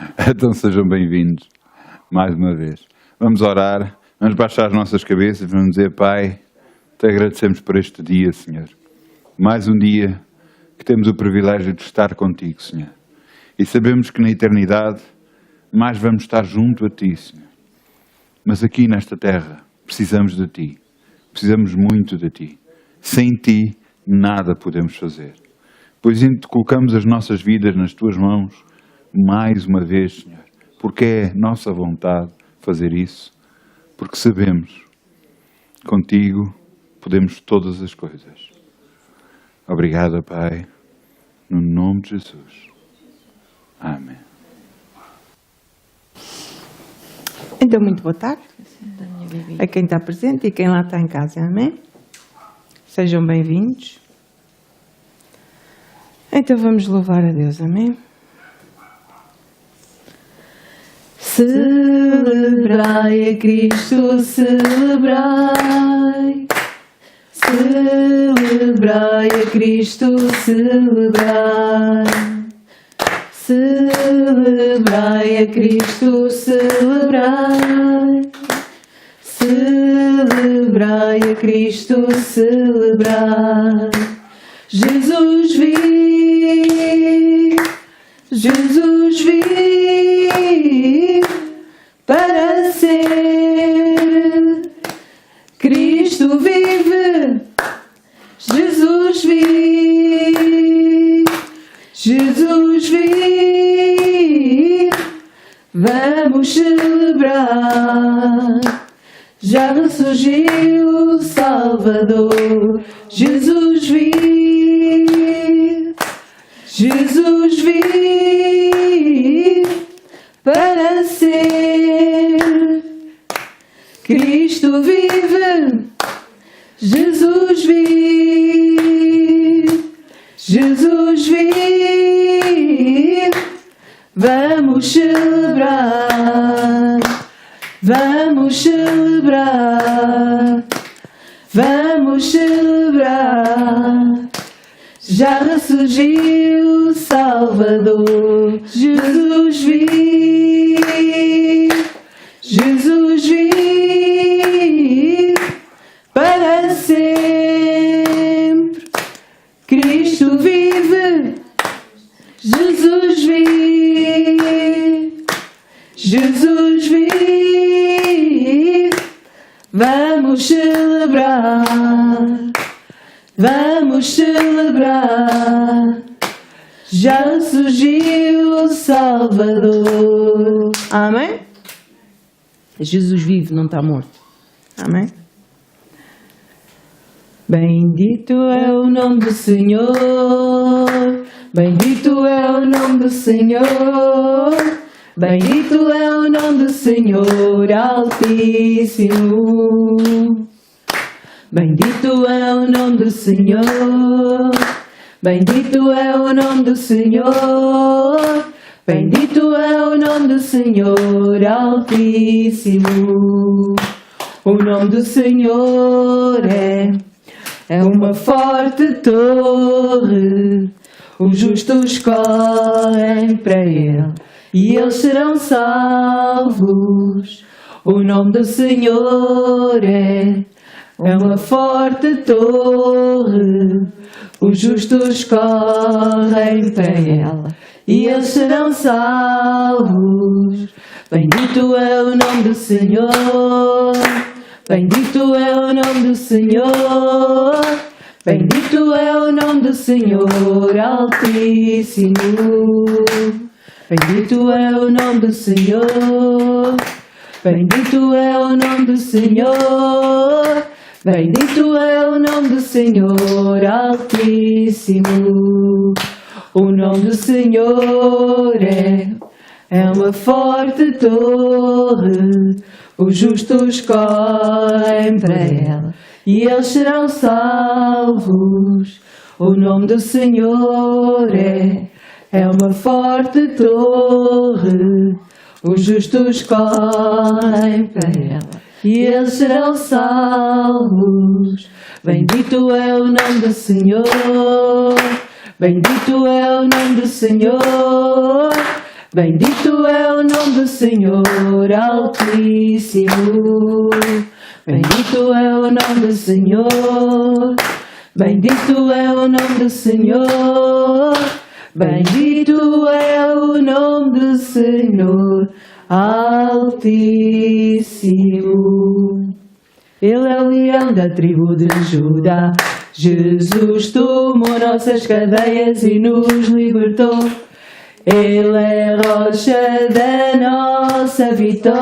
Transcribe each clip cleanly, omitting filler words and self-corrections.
Então sejam bem-vindos mais uma vez. Vamos orar, vamos baixar as nossas cabeças, vamos dizer: Pai, te agradecemos por este dia, Senhor. Mais um dia que temos o privilégio de estar contigo, Senhor. E sabemos que na eternidade mais vamos estar junto a Ti, Senhor. Mas aqui nesta terra precisamos de Ti. Precisamos muito de Ti. Sem Ti nada podemos fazer. Pois colocamos as nossas vidas nas Tuas mãos mais uma vez, Senhor. Porque é nossa vontade fazer isso. Porque sabemos, contigo podemos todas as coisas. Obrigado, Pai. No nome de Jesus. Amém. Então, muito boa tarde a quem está presente e quem lá está em casa. Amém? Sejam bem-vindos. Então, vamos louvar a Deus. Amém? Celebrai a Cristo, celebrai. Celebrai a Cristo, celebrai. Celebrai a Cristo, celebrai. Celebrai a Cristo, celebrai. Jesus vive, Jesus vive para ser. Cristo vive, Jesus vive, Jesus vive. Vamos celebrar, já ressurgiu o Salvador. Jesus vive, Jesus vive para ser. Cristo vive, Jesus vive, Jesus vive. Vamos celebrar, vamos celebrar, vamos celebrar. Já ressurgiu o Salvador. Jesus vive, Jesus vive para sempre. Cristo vive, Jesus vive, Jesus vive. Vamos celebrar, vamos celebrar. Já surgiu o Salvador. Amém? Jesus vive, não está morto. Amém? Bendito é o nome do Senhor. Bendito é o nome do Senhor. Bendito é o nome do Senhor Altíssimo. Bendito é o nome do Senhor. Bendito é o nome do Senhor. Bendito é o nome do Senhor Altíssimo. O nome do Senhor é uma forte torre. Os justos correm para ele e eles serão salvos. O nome do Senhor é uma forte torre. Os justos correm para ela e eles serão salvos. Bendito é o nome do Senhor. Bendito é o nome do Senhor. Bendito é o nome do Senhor Altíssimo. Bendito é o nome do Senhor. Bendito é o nome do Senhor. Bendito é o nome do Senhor Altíssimo. O nome do Senhor é uma forte torre. Os justos correm para ela e eles serão salvos. O nome do Senhor é uma forte torre. Os justos correm para ela e eles serão salvos. Bendito é o nome do Senhor. Bendito é o nome do Senhor. Bendito é o nome do Senhor Altíssimo. Bendito é o nome do Senhor. Bendito é o nome do Senhor. Bendito é o nome do Senhor Altíssimo. Ele é o leão da tribo de Judá. Jesus tomou nossas cadeias e nos libertou. Ele é a rocha da nossa vitória,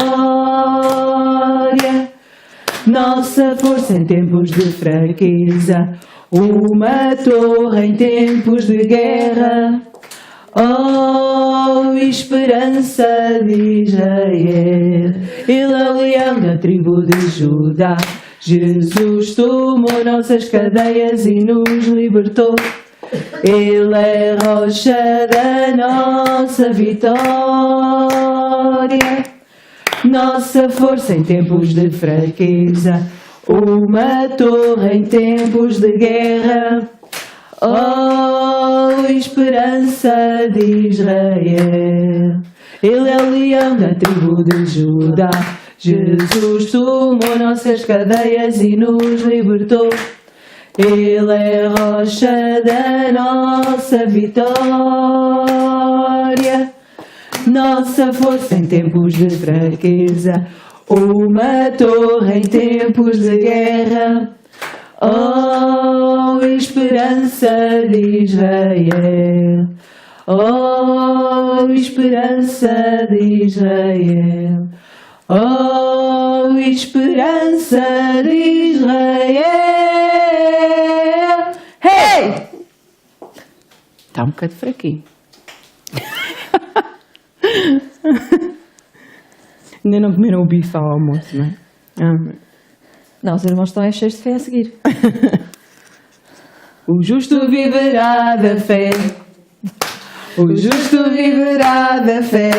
nossa força em tempos de fraqueza, uma torre em tempos de guerra. Oh, esperança de Israel. Ele é o leão da tribo de Judá. Jesus tomou nossas cadeias e nos libertou. Ele é a rocha da nossa vitória, nossa força em tempos de fraqueza, uma torre em tempos de guerra. Oh, esperança de Israel. Ele é o leão da tribo de Judá. Jesus tomou nossas cadeias e nos libertou. Ele é a rocha da nossa vitória, nossa força em tempos de fraqueza, uma torre em tempos de guerra. Oh, esperança de Israel. Oh, esperança de Israel. Oh, esperança de Israel. Hey! Está um bocado fraquinho. Ainda não comeram o bife ao almoço, não é? Não, os irmãos estão cheios de fé a seguir. O justo viverá da fé. O justo viverá da fé.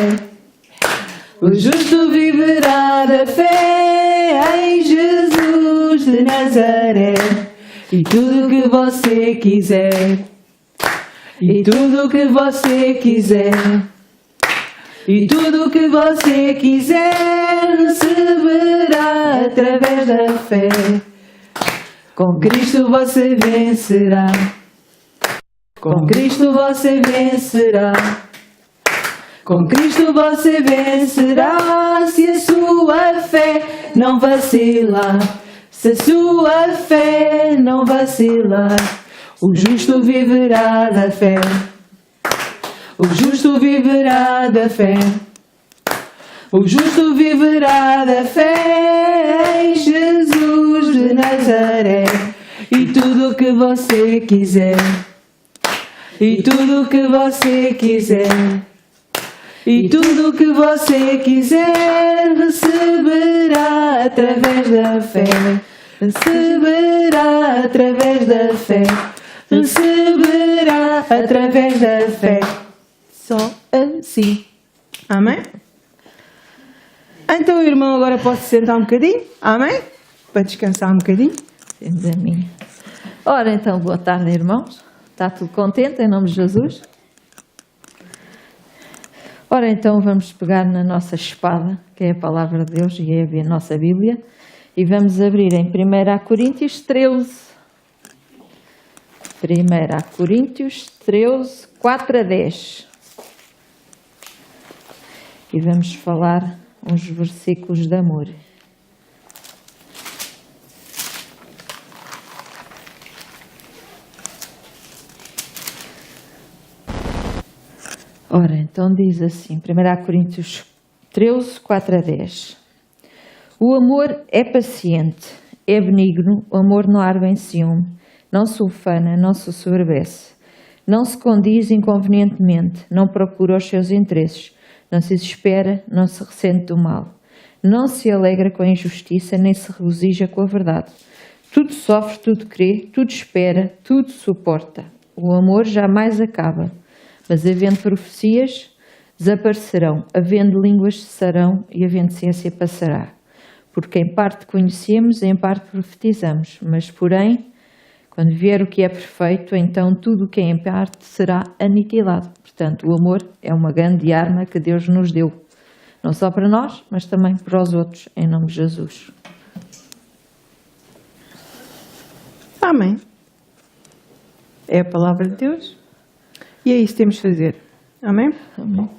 O justo viverá da fé em Jesus de Nazaré. E tudo que você quiser, e tudo que você quiser, e tudo que você quiser, receberá através da fé. Com Cristo você vencerá. Com Cristo você vencerá. Com Cristo você vencerá, se a sua fé não vacilar. Se a sua fé não vacilar, o justo viverá da fé. O justo viverá da fé. O justo viverá da fé em Jesus de Nazaré. E tudo o que você quiser, e tudo o que você quiser, e tudo o que você quiser, receberá através da fé. Receberá através da fé. Receberá através da fé. Só assim. Amém? Então o irmão agora pode sentar um bocadinho. Amém? Para descansar um bocadinho. Temos a minha. Ora, então, boa tarde, irmãos. Está tudo contente, em nome de Jesus? Ora, então, vamos pegar na nossa espada, que é a palavra de Deus e é a nossa Bíblia, e vamos abrir em 1 Coríntios 13. 1 Coríntios 13, 4 a 10. E vamos falar uns versículos de amor. Ora, então diz assim, 1 Coríntios 13, 4 a 10. O amor é paciente, é benigno, o amor não arde em ciúme, não se ufana, não se soberbece, não se condiz inconvenientemente, não procura os seus interesses, não se desespera, não se ressente do mal, não se alegra com a injustiça, nem se regozija com a verdade. Tudo sofre, tudo crê, tudo espera, tudo suporta. O amor jamais acaba. Mas havendo profecias, desaparecerão, havendo línguas cessarão e havendo ciência passará. Porque em parte conhecemos e em parte profetizamos, mas porém, quando vier o que é perfeito, então tudo o que é em parte será aniquilado. Portanto, o amor é uma grande arma que Deus nos deu, não só para nós, mas também para os outros, em nome de Jesus. Amém. É a palavra de Deus e é isso que temos de fazer. Amém? Amém.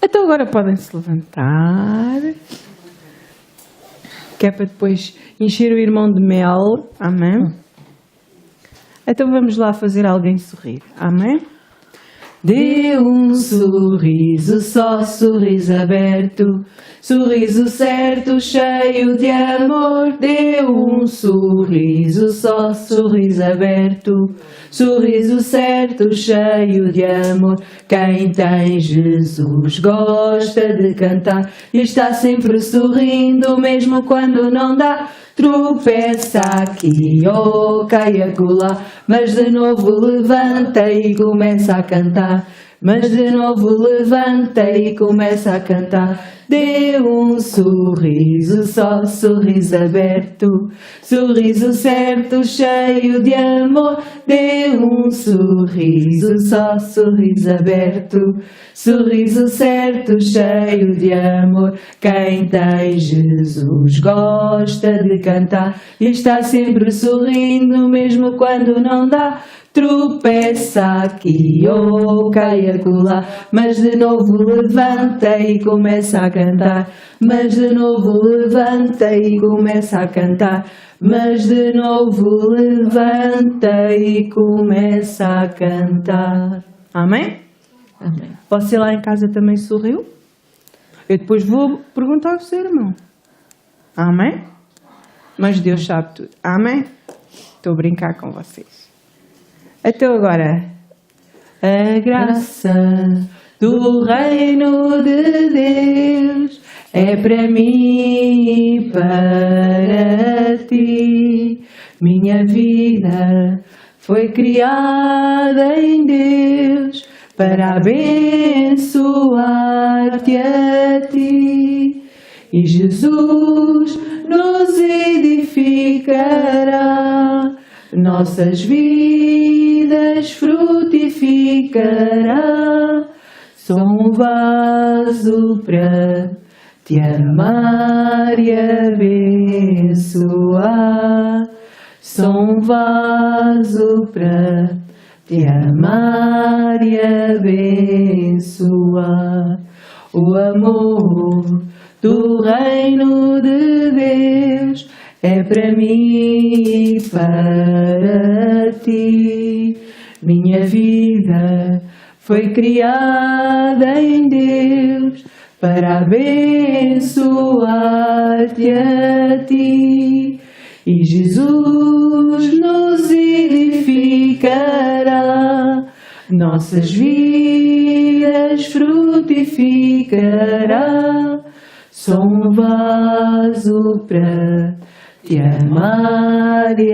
Então agora podem se levantar, que é para depois encher o irmão de mel. Amém? Então vamos lá fazer alguém sorrir. Amém? Dê um sorriso, só sorriso aberto, sorriso certo, cheio de amor. Dê um sorriso, só sorriso aberto, sorriso certo, cheio de amor. Quem tem Jesus gosta de cantar e está sempre sorrindo, mesmo quando não dá. Tropeça aqui ou cai acolá, mas de novo levanta e começa a cantar. Mas de novo levanta e começa a cantar. Dê um sorriso, só sorriso aberto, sorriso certo, cheio de amor. Dê um sorriso, só sorriso aberto, sorriso certo, cheio de amor. Quem tem Jesus gosta de cantar e está sempre sorrindo, mesmo quando não dá. Tropeça aqui ou cai acolá, mas de novo levanta e começa a cantar. Mas de novo levanta e começa a cantar. Mas de novo levanta e começa a cantar. Amém? Amém. Você lá em casa também sorriu? Eu depois vou perguntar ao seu irmão. Amém? Mas Deus sabe tudo. Amém? Estou a brincar com vocês. Então agora, a graça do reino de Deus é para mim e para ti. Minha vida foi criada em Deus para abençoar-te a ti. E Jesus nos edificará, nossas vidas frutificará. Sou um vaso para te amar e abençoar. Sou um vaso para te amar e abençoar. O amor do reino de Deus é para mim e para ti. Minha vida foi criada em Deus para abençoar-te a ti. E Jesus nos edificará, nossas vidas frutificará. Sou um vaso para te amar e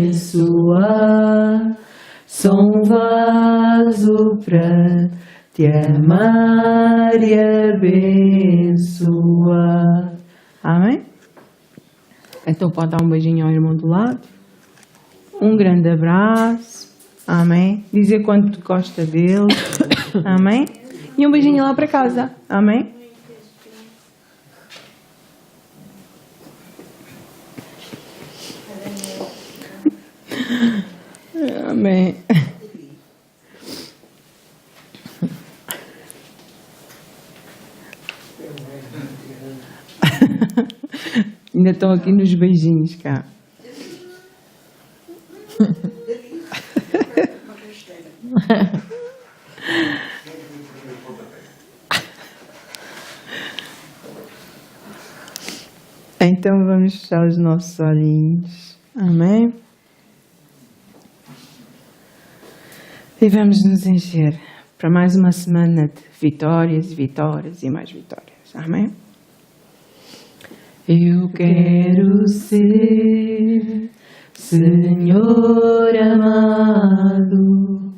abençoar. Sou um vaso para te amar e abençoar. Amém? Então pode dar um beijinho ao irmão do lado. Um grande abraço. Amém? Dizer quanto gosta dele. Amém? E um beijinho lá para casa. Amém? Amém. Ainda estão aqui nos beijinhos, cá. Então vamos fechar os nossos olhinhos. Amém? E vamos nos encher para mais uma semana de vitórias, vitórias e mais vitórias. Amém? Eu quero ser, Senhor amado,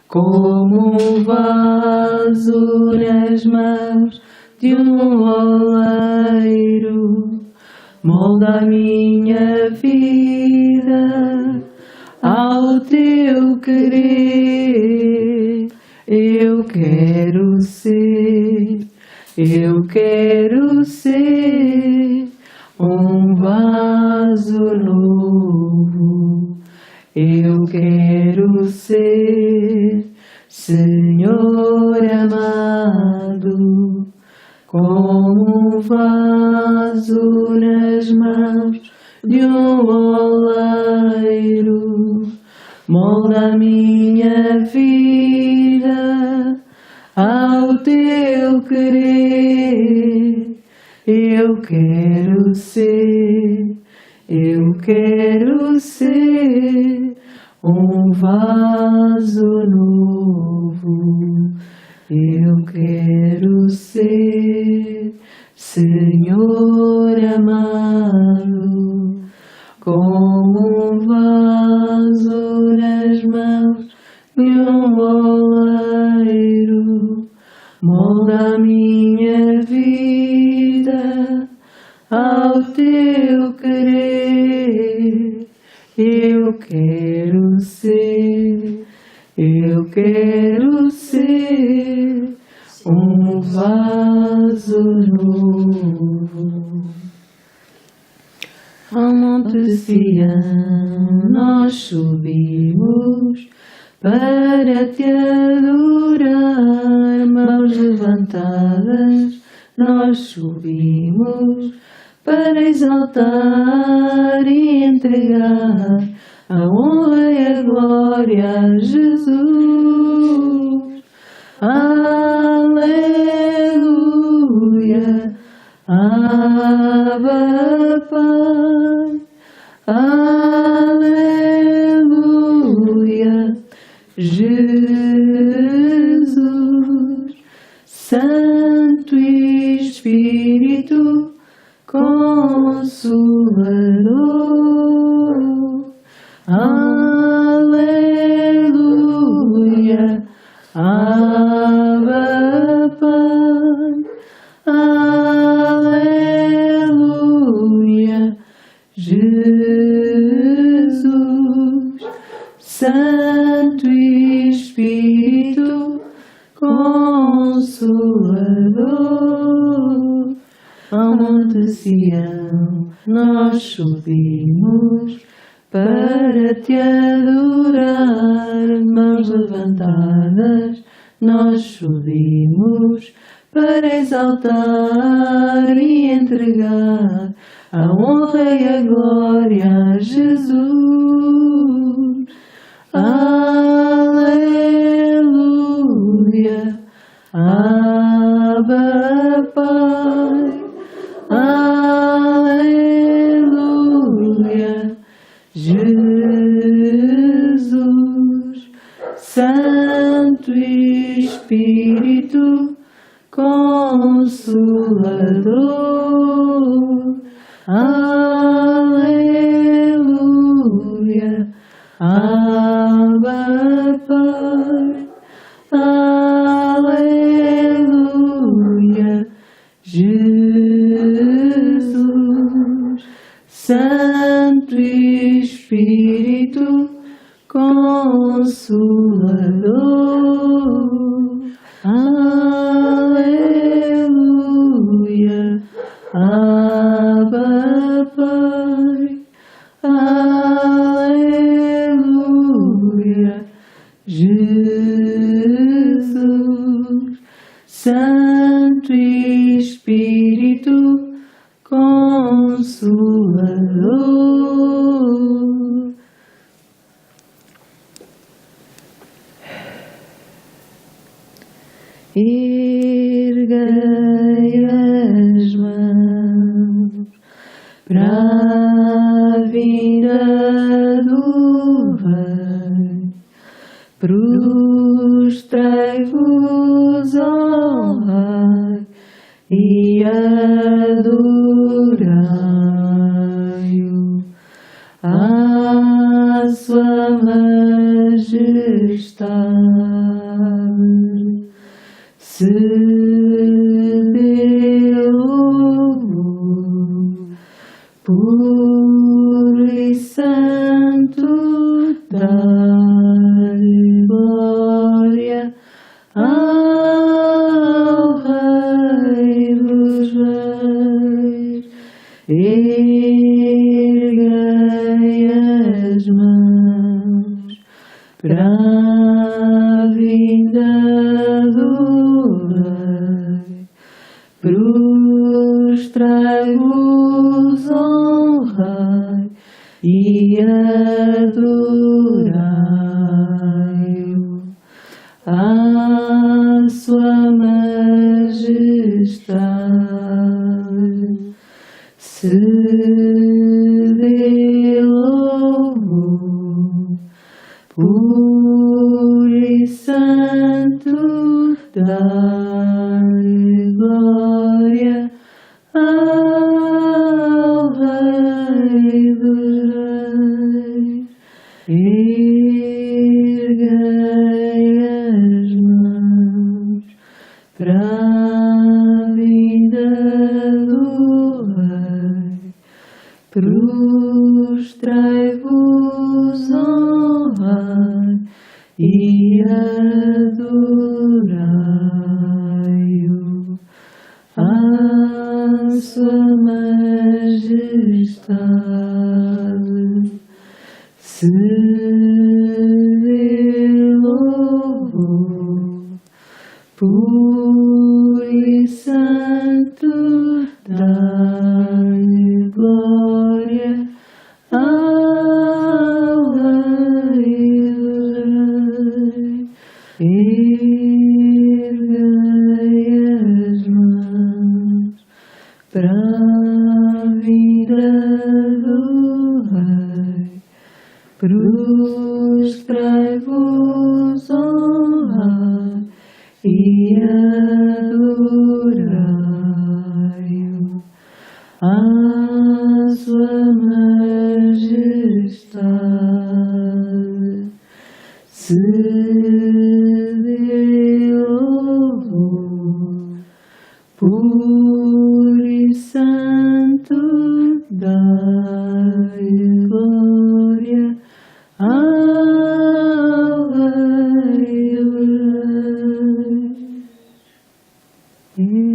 como um vaso nas mãos de um oleiro. Molda a minha vida ao teu querer. quero ser um vaso novo. Eu quero ser, Senhor amado, como um vaso nas mãos de um oleiro. Molda a minha vida ao teu querer. Eu quero ser um vaso novo. Eu quero ser, Senhor amado, como um vaso nas mãos de um oleiro. Molda a minha vida ao teu querer. Eu quero ser um vaso novo. Ao Monte Sião nós subimos para te adorar, mãos levantadas nós subimos para exaltar e entregar a honra e a glória a Jesus. Aleluia, Abba Pai, aleluia, Jesus, Santo Espírito Consolador. Aleluia, Abba Pai, aleluia, Jesus, Santo Espírito Consolador. Ao Monte Sião nós subimos para te adorar, mãos levantadas nós subimos para exaltar e entregar a honra e a glória a Jesus. Aleluia, Abba Pai, aleluia, Jesus, Santo Espírito Consolador. Aleluia, Abba Pai, aleluia, Jesus, Santo Espírito Consolador. Aleluia, Abba Pai, aleluia, Jesus, Santo Espírito Consolador. Erguei as mãos para a vinda do Rei, prostrei-vos ao Rei e adorai-o. A sua majestade se deu puro e santo, dai glória a Erguei as mãos para a vinda do Rei, prostrai-vos, honrai e adorai-o. A sua majestade se dê louvor, puro e santo, dai glória ao Rei dos Reis. Erguei as mãos para a vinda do Rei, prostrai-vos, honrai e adorai-o. A sua majestade se dê louvor, puro e santo, dai glória ao Rei dos Reis. Erguei as mãos para a vinda do Rei, prostrai-vos, honrai e adorai-o. A sua majestade se dê louvor, puro e santo, dai glória ao Rei dos Reis. Erguei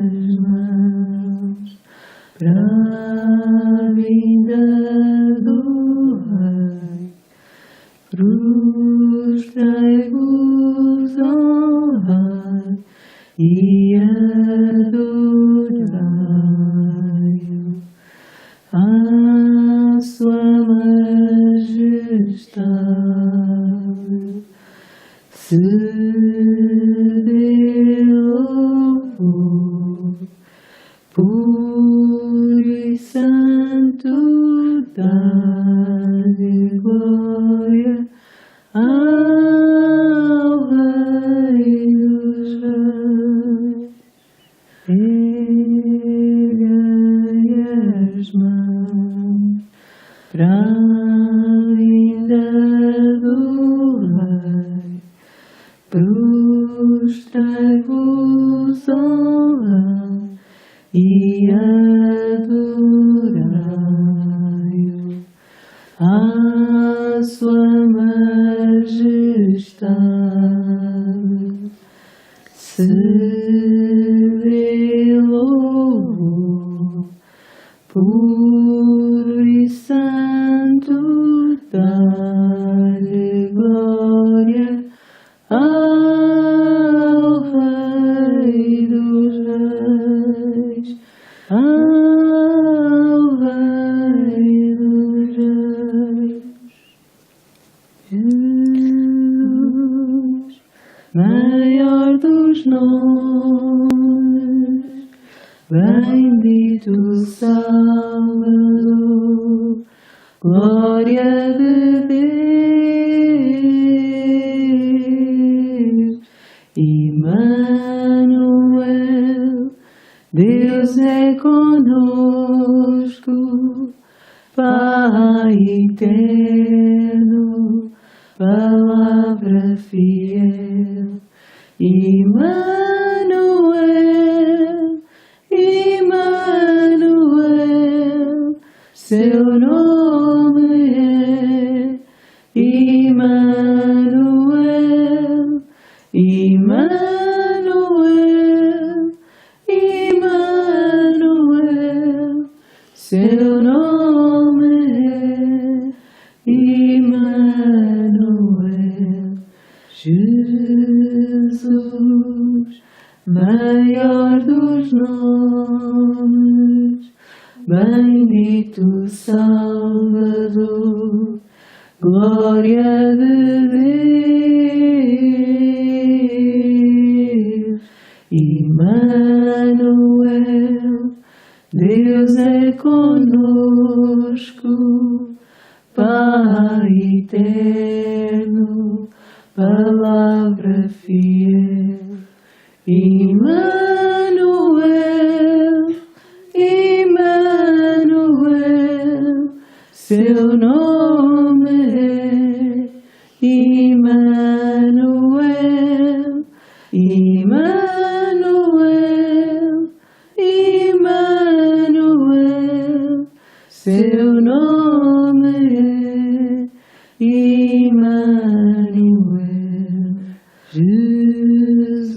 as mãos para a vinda do Rei, prostrai-vos, honrai e adorai-o. A sua majestade se dê louvor, puro e santo, dai glória ao Rei dos Reis. Erguei as mãos para a vinda do Rei, prostrai-vos, honrai e adorai-o. A sua majestade se dê louvor, puro e santo, dai glória ao Rei dos Reis, ao Rei dos Reis. Jesus, maior dos nomes, bendito Salvador, glória de Deus, Emmanuel, Deus é conosco, Pai eterno, palavra fiel, Emmanuel, Emmanuel, seu nome é Emmanuel, Emmanuel, Emmanuel. seu nome é Emmanuel. Jesus, maior dos nomes, bendito Salvador, glória de Deus. Emmanuel, Deus é conosco, Pai eterno, palavra fiel. Emmanuel, Emmanuel, seu nome é Emmanuel, Emmanuel, Emmanuel, seu nome é Emmanuel. Jesus,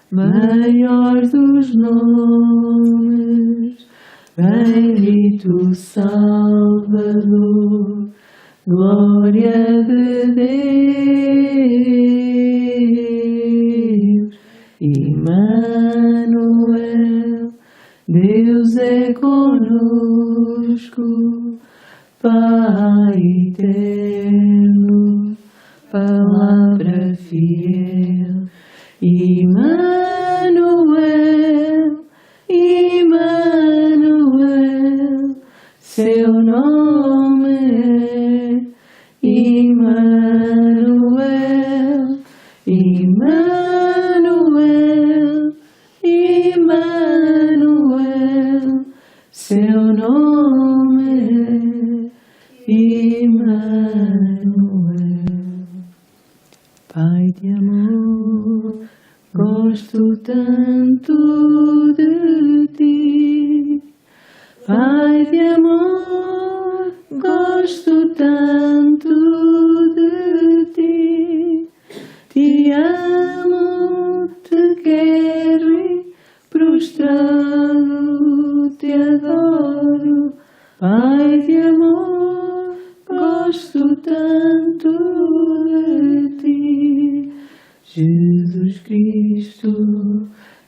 maior dos nomes, bendito Salvador, glória de Deus. Emmanuel, Deus é conosco, Pai eterno, palavra fiel. Emmanuel, Emmanuel, seu nome é Emmanuel, Emmanuel, Emmanuel, seu nome é Emmanuel. Pai de amor, gosto tanto de ti. Pai de amor, gosto tanto de ti. Te amo, te quero e prostrado te adoro. Pai de amor, gosto tanto de ti. Jesus Cristo,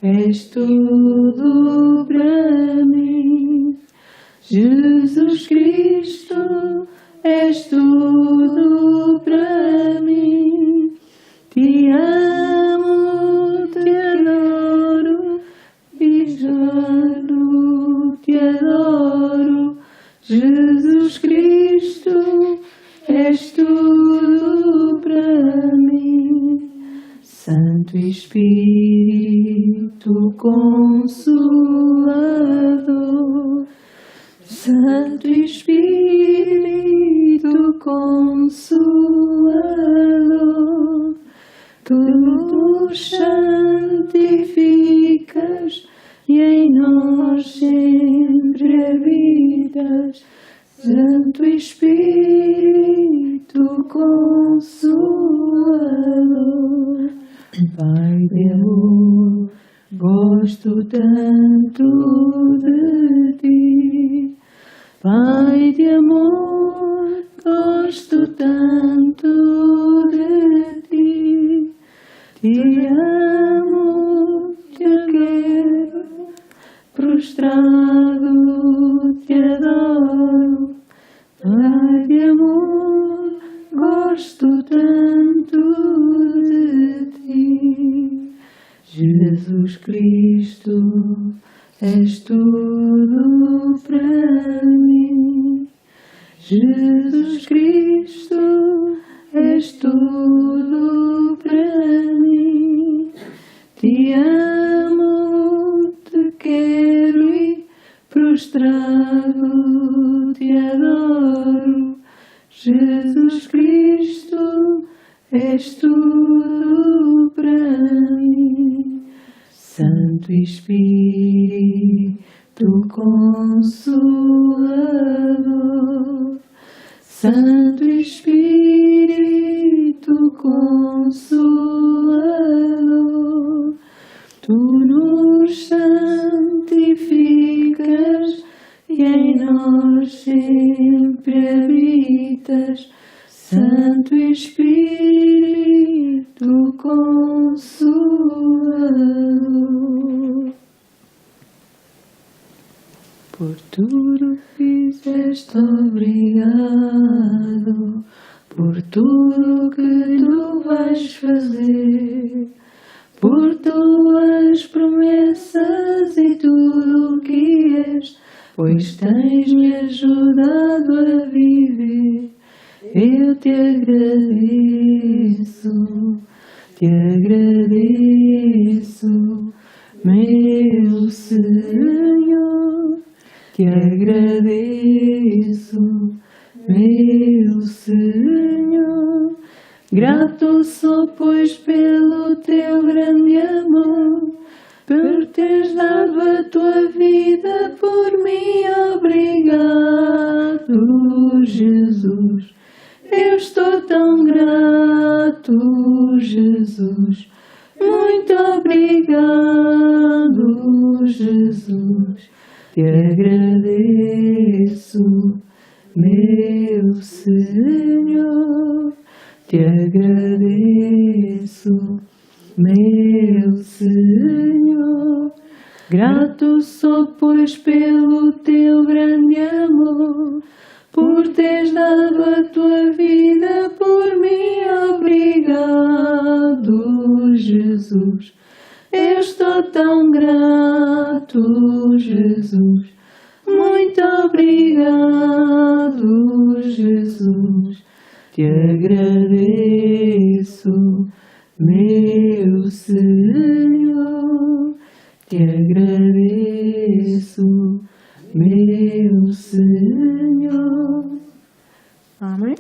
és tudo para mim. Jesus Cristo, és tudo para mim. Te amo, te adoro, vigiando, te adoro. Jesus Cristo, és tudo para mim. Santo Espírito Consolador, Santo Espírito Consolador, tu nos santificas e em nós sempre habitas. Santo Espírito Consolador, Pai de amor, gosto tanto de ti. Pai de amor, gosto tanto de ti. Te amo, te quero, prostrado te adoro. Pai de amor, gosto tanto de ti. Jesus Cristo, és tudo para mim. Jesus Cristo, és tudo para mim. Te amo, te quero e prostrado te adoro. Jesus Cristo, és tudo para mim. Santo Espírito Consolador, Santo Espírito Consolador, tu nos santificas Por tudo que fizeste, obrigado. Por tudo que tu vais fazer. Por tuas promessas e tudo o que és, pois tens-me ajudado a viver. Eu te agradeço, meu Senhor. Te agradeço, meu Senhor. Grato sou, pois, pelo teu grande amor, por teres dado a tua vida por mim. Obrigado, Jesus. Eu estou tão grato, Jesus. Muito obrigado, Jesus. Te agradeço, meu Senhor. Te agradeço, meu Senhor. Grato sou, pois, pelo teu grande amor, por teres dado a tua vida por mim. Obrigado, Jesus. Eu estou tão grato, Jesus. Muito obrigado, Jesus. Te agradeço, meu Senhor. Te agradeço, meu Senhor. Amém.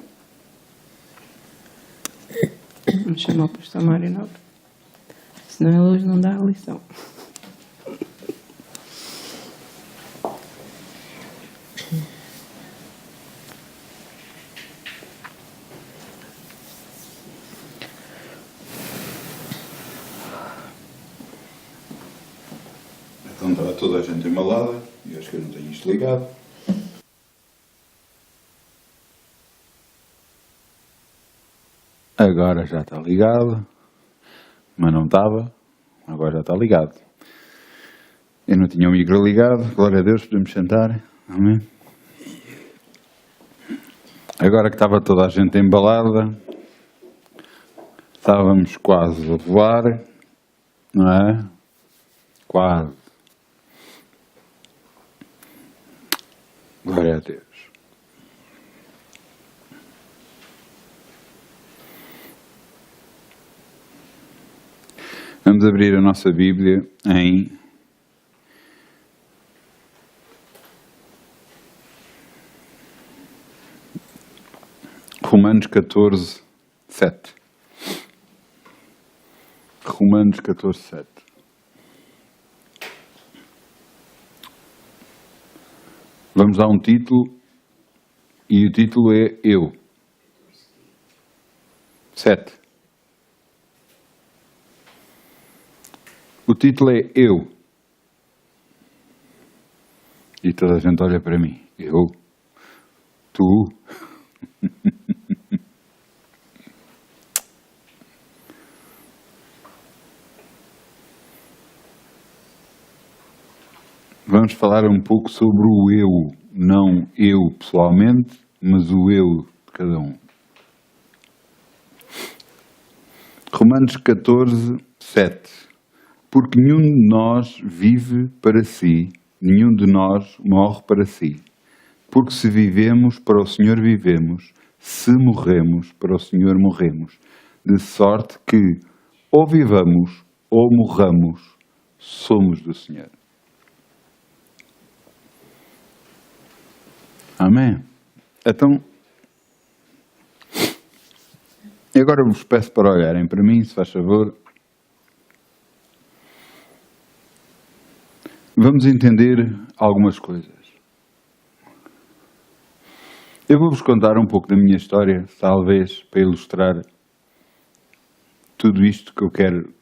Vamos chamar o pastor Mário Nobre. Senão ele hoje não dá a lição. Então estava toda a gente embalada, e acho que eu não tenho isto ligado. Agora já está ligado, mas não estava, agora já está ligado. Eu não tinha o micro ligado, glória a Deus, podemos sentar, amém? Agora que estava toda a gente embalada, estávamos quase a voar, não é? Quase. Glória a Deus. Vamos abrir a nossa Bíblia em Romanos 14, 7. Romanos 14, 7. Vamos dar um título, e o título é Eu. 7. O título é Eu. E toda a gente olha para mim. Eu? Tu? Vamos falar um pouco sobre o eu, não eu pessoalmente, mas o eu de cada um. Romanos 14, 7. Porque nenhum de nós vive para si, nenhum de nós morre para si. Porque se vivemos, para o Senhor vivemos, se morremos, para o Senhor morremos. De sorte que, ou vivamos, ou morramos, somos do Senhor. Amém? Então, agora vos peço para olharem para mim, se faz favor. Vamos entender algumas coisas. Eu vou-vos contar um pouco da minha história, talvez para ilustrar tudo isto que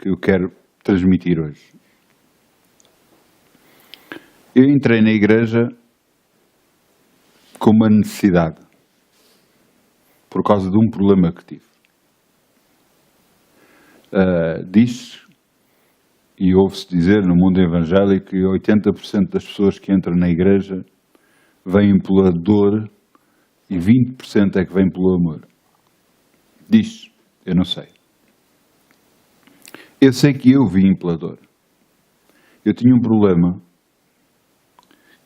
eu quero transmitir hoje. Eu entrei na igreja com uma necessidade, por causa de um problema que tive. Diz, E ouve-se dizer no mundo evangélico que 80% das pessoas que entram na igreja vêm pela dor e 20% é que vêm pelo amor. Diz, eu não sei. Eu sei que eu vim pela dor. Eu tinha um problema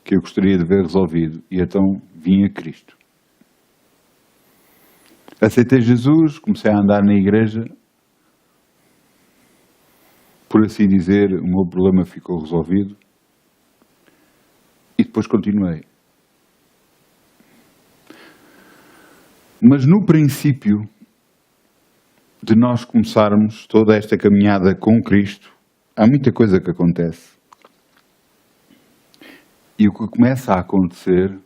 que eu gostaria de ver resolvido e então vim a Cristo. Aceitei Jesus, comecei a andar na igreja. Por assim dizer, o meu problema ficou resolvido. E depois continuei. Mas no princípio de nós começarmos toda esta caminhada com Cristo, há muita coisa que acontece. E o que começa a acontecer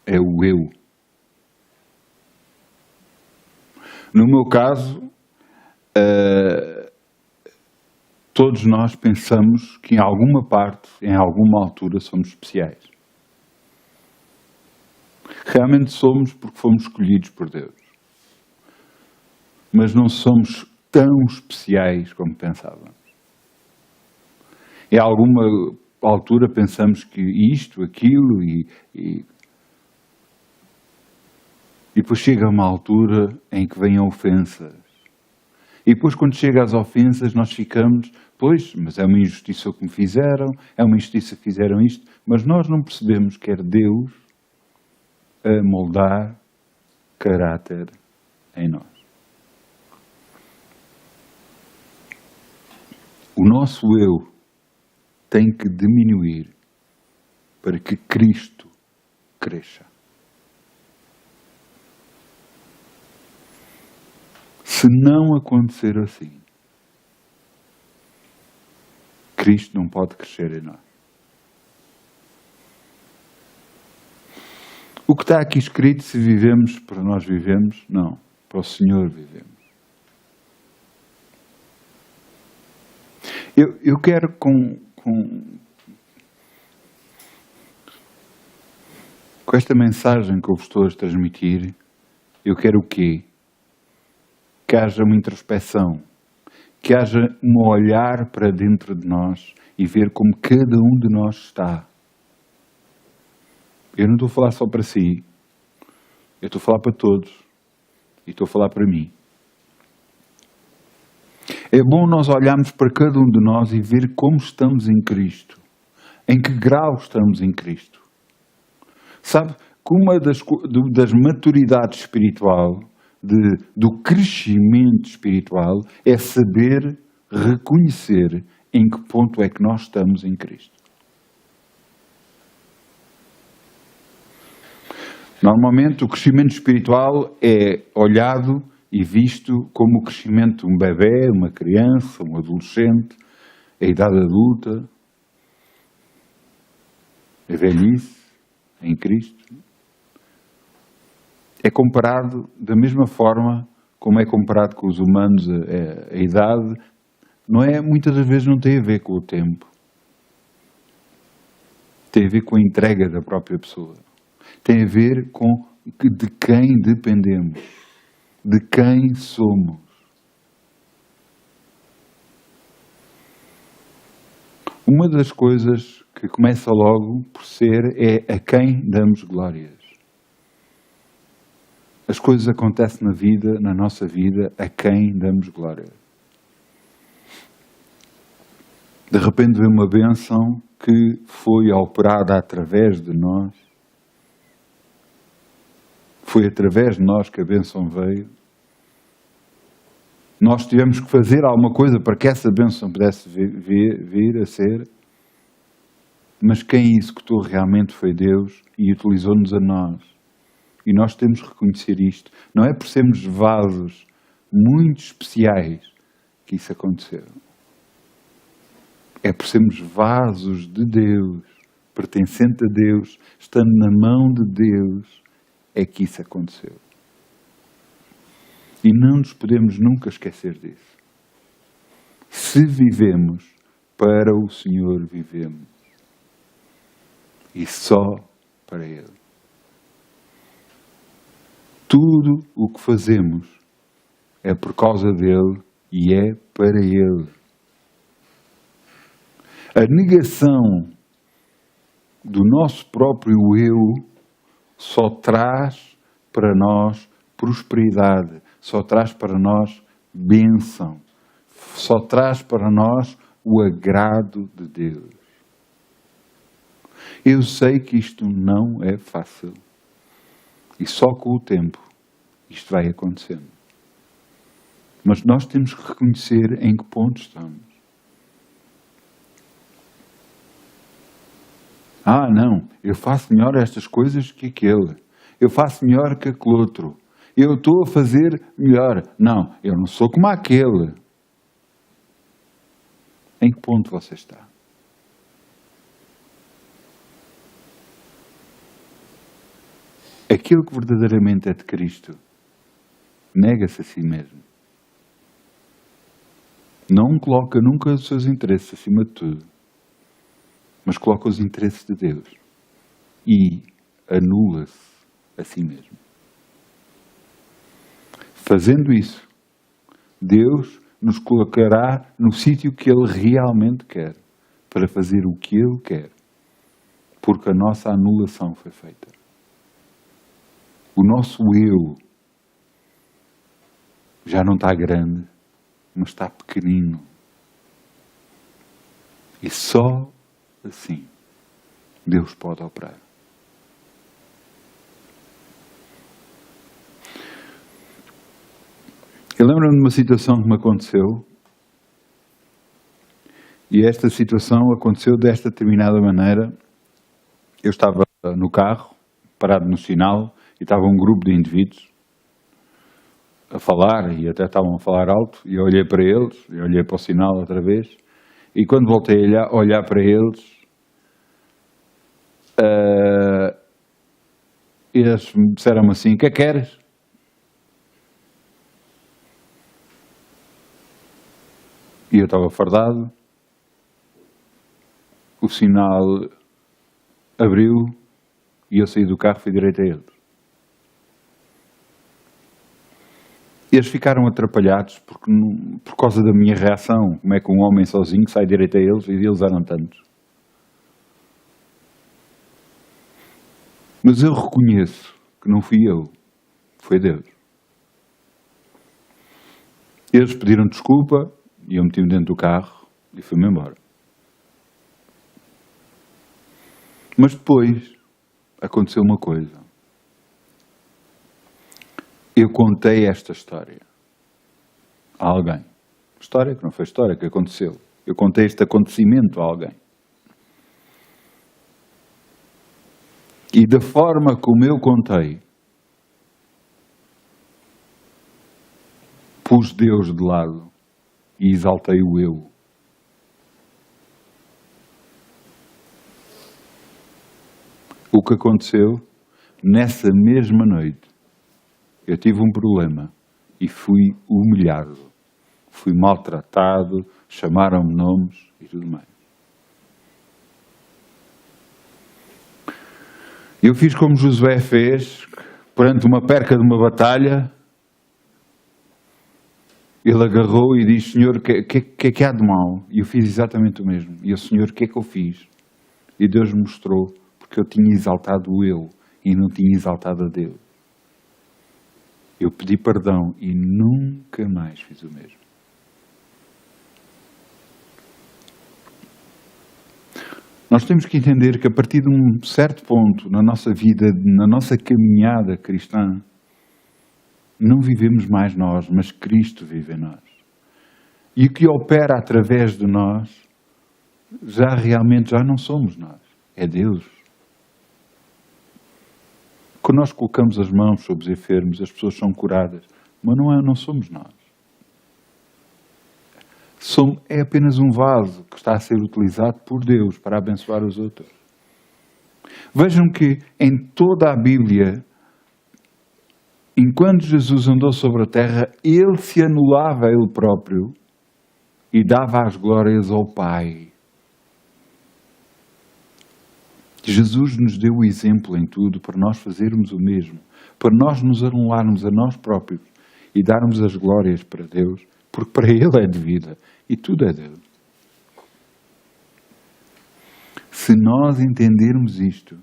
é o eu. No meu caso, todos nós pensamos que em alguma parte, em alguma altura, somos especiais. Realmente somos porque fomos escolhidos por Deus. Mas não somos tão especiais como pensávamos. Em alguma altura pensamos que isto, aquilo e depois chega uma altura em que vêm ofensas. E depois quando chega às ofensas nós ficamos, pois, mas é uma injustiça o que me fizeram, é uma injustiça que fizeram isto, mas nós não percebemos que era Deus a moldar caráter em nós. O nosso eu tem que diminuir para que Cristo cresça. Se não acontecer assim, Cristo não pode crescer em nós. O que está aqui escrito, se vivemos para nós vivemos, não, para o Senhor vivemos. Eu quero com esta mensagem que eu vos estou a transmitir, eu quero o quê? Que haja uma introspeção, que haja um olhar para dentro de nós e ver como cada um de nós está. Eu não estou a falar só para si, eu estou a falar para todos e estou a falar para mim. É bom nós olharmos para cada um de nós e ver como estamos em Cristo, em que grau estamos em Cristo. Sabe, que uma das maturidades espiritual, do crescimento espiritual, é saber reconhecer em que ponto é que nós estamos em Cristo. Normalmente o crescimento espiritual é olhado e visto como o crescimento de um bebê, uma criança, um adolescente, a idade adulta, a velhice em Cristo. É comparado da mesma forma como é comparado com os humanos a idade. Não é, muitas das vezes não tem a ver com o tempo. Tem a ver com a entrega da própria pessoa. Tem a ver com de quem dependemos, de quem somos. Uma das coisas que começa logo por ser é a quem damos glórias. As coisas acontecem na vida, na nossa vida, a quem damos glória. De repente vem uma bênção que foi operada através de nós. Foi através de nós que a bênção veio. Nós tivemos que fazer alguma coisa para que essa bênção pudesse vir a ser. Mas quem executou realmente foi Deus e utilizou-nos a nós. E nós temos que reconhecer isto. Não é por sermos vasos muito especiais que isso aconteceu. É por sermos vasos de Deus, pertencente a Deus, estando na mão de Deus, é que isso aconteceu. E não nos podemos nunca esquecer disso. Se vivemos, para o Senhor vivemos. E só para Ele. Tudo o que fazemos é por causa dele e é para Ele. A negação do nosso próprio eu só traz para nós prosperidade, só traz para nós bênção, só traz para nós o agrado de Deus. Eu sei que isto não é fácil. E só com o tempo isto vai acontecendo. Mas nós temos que reconhecer em que ponto estamos. Ah, não, eu faço melhor estas coisas que aquele. Eu faço melhor que aquele outro. Eu estou a fazer melhor. Não, eu não sou como aquele. Em que ponto você está? Aquilo que verdadeiramente é de Cristo nega-se a si mesmo. Não coloca nunca os seus interesses acima de tudo, mas coloca os interesses de Deus e anula-se a si mesmo. Fazendo isso, Deus nos colocará no sítio que Ele realmente quer, para fazer o que Ele quer, porque a nossa anulação foi feita. O nosso eu já não está grande, mas está pequenino. E só assim Deus pode operar. Eu lembro-me de uma situação que me aconteceu, e esta situação aconteceu desta determinada maneira. Eu estava no carro, parado no sinal, e estava um grupo de indivíduos a falar, e até estavam a falar alto, e eu olhei para eles, e olhei para o sinal outra vez, e quando voltei a olhar para eles, eles disseram-me assim: o que é que queres? E eu estava fardado, o sinal abriu, e eu saí do carro e fui direito a eles. Eles ficaram atrapalhados por causa da minha reação. Como é que um homem sozinho sai direito a eles, e eles eram tantos. Mas eu reconheço que não fui eu, foi Deus. Eles pediram desculpa, e eu meti-me dentro do carro e fui-me embora. Mas depois aconteceu uma coisa. Eu contei esta história a alguém. História que não foi história, que aconteceu. Eu contei este acontecimento a alguém. E da forma como eu contei, pus Deus de lado e exaltei o eu. O que aconteceu, nessa mesma noite, eu tive um problema e fui humilhado, fui maltratado, chamaram-me nomes e tudo mais. Eu fiz como Josué fez, perante uma perca de uma batalha. Ele agarrou e disse: Senhor, o que há de mal? E eu fiz exatamente o mesmo. E o Senhor, o que é que eu fiz? E Deus me mostrou, porque eu tinha exaltado o eu e não tinha exaltado a Deus. Eu pedi perdão e nunca mais fiz o mesmo. Nós temos que entender que a partir de um certo ponto na nossa vida, na nossa caminhada cristã, não vivemos mais nós, mas Cristo vive em nós. E o que opera através de nós, já não somos nós, é Deus. Quando nós colocamos as mãos sobre os enfermos, as pessoas são curadas, mas não somos nós. É apenas um vaso que está a ser utilizado por Deus para abençoar os outros. Vejam que em toda a Bíblia, enquanto Jesus andou sobre a terra, Ele se anulava a Ele próprio e dava as glórias ao Pai. Jesus nos deu o exemplo em tudo para nós fazermos o mesmo, para nós nos anularmos a nós próprios e darmos as glórias para Deus, porque para Ele é de vida e tudo é Deus. Se nós entendermos isto,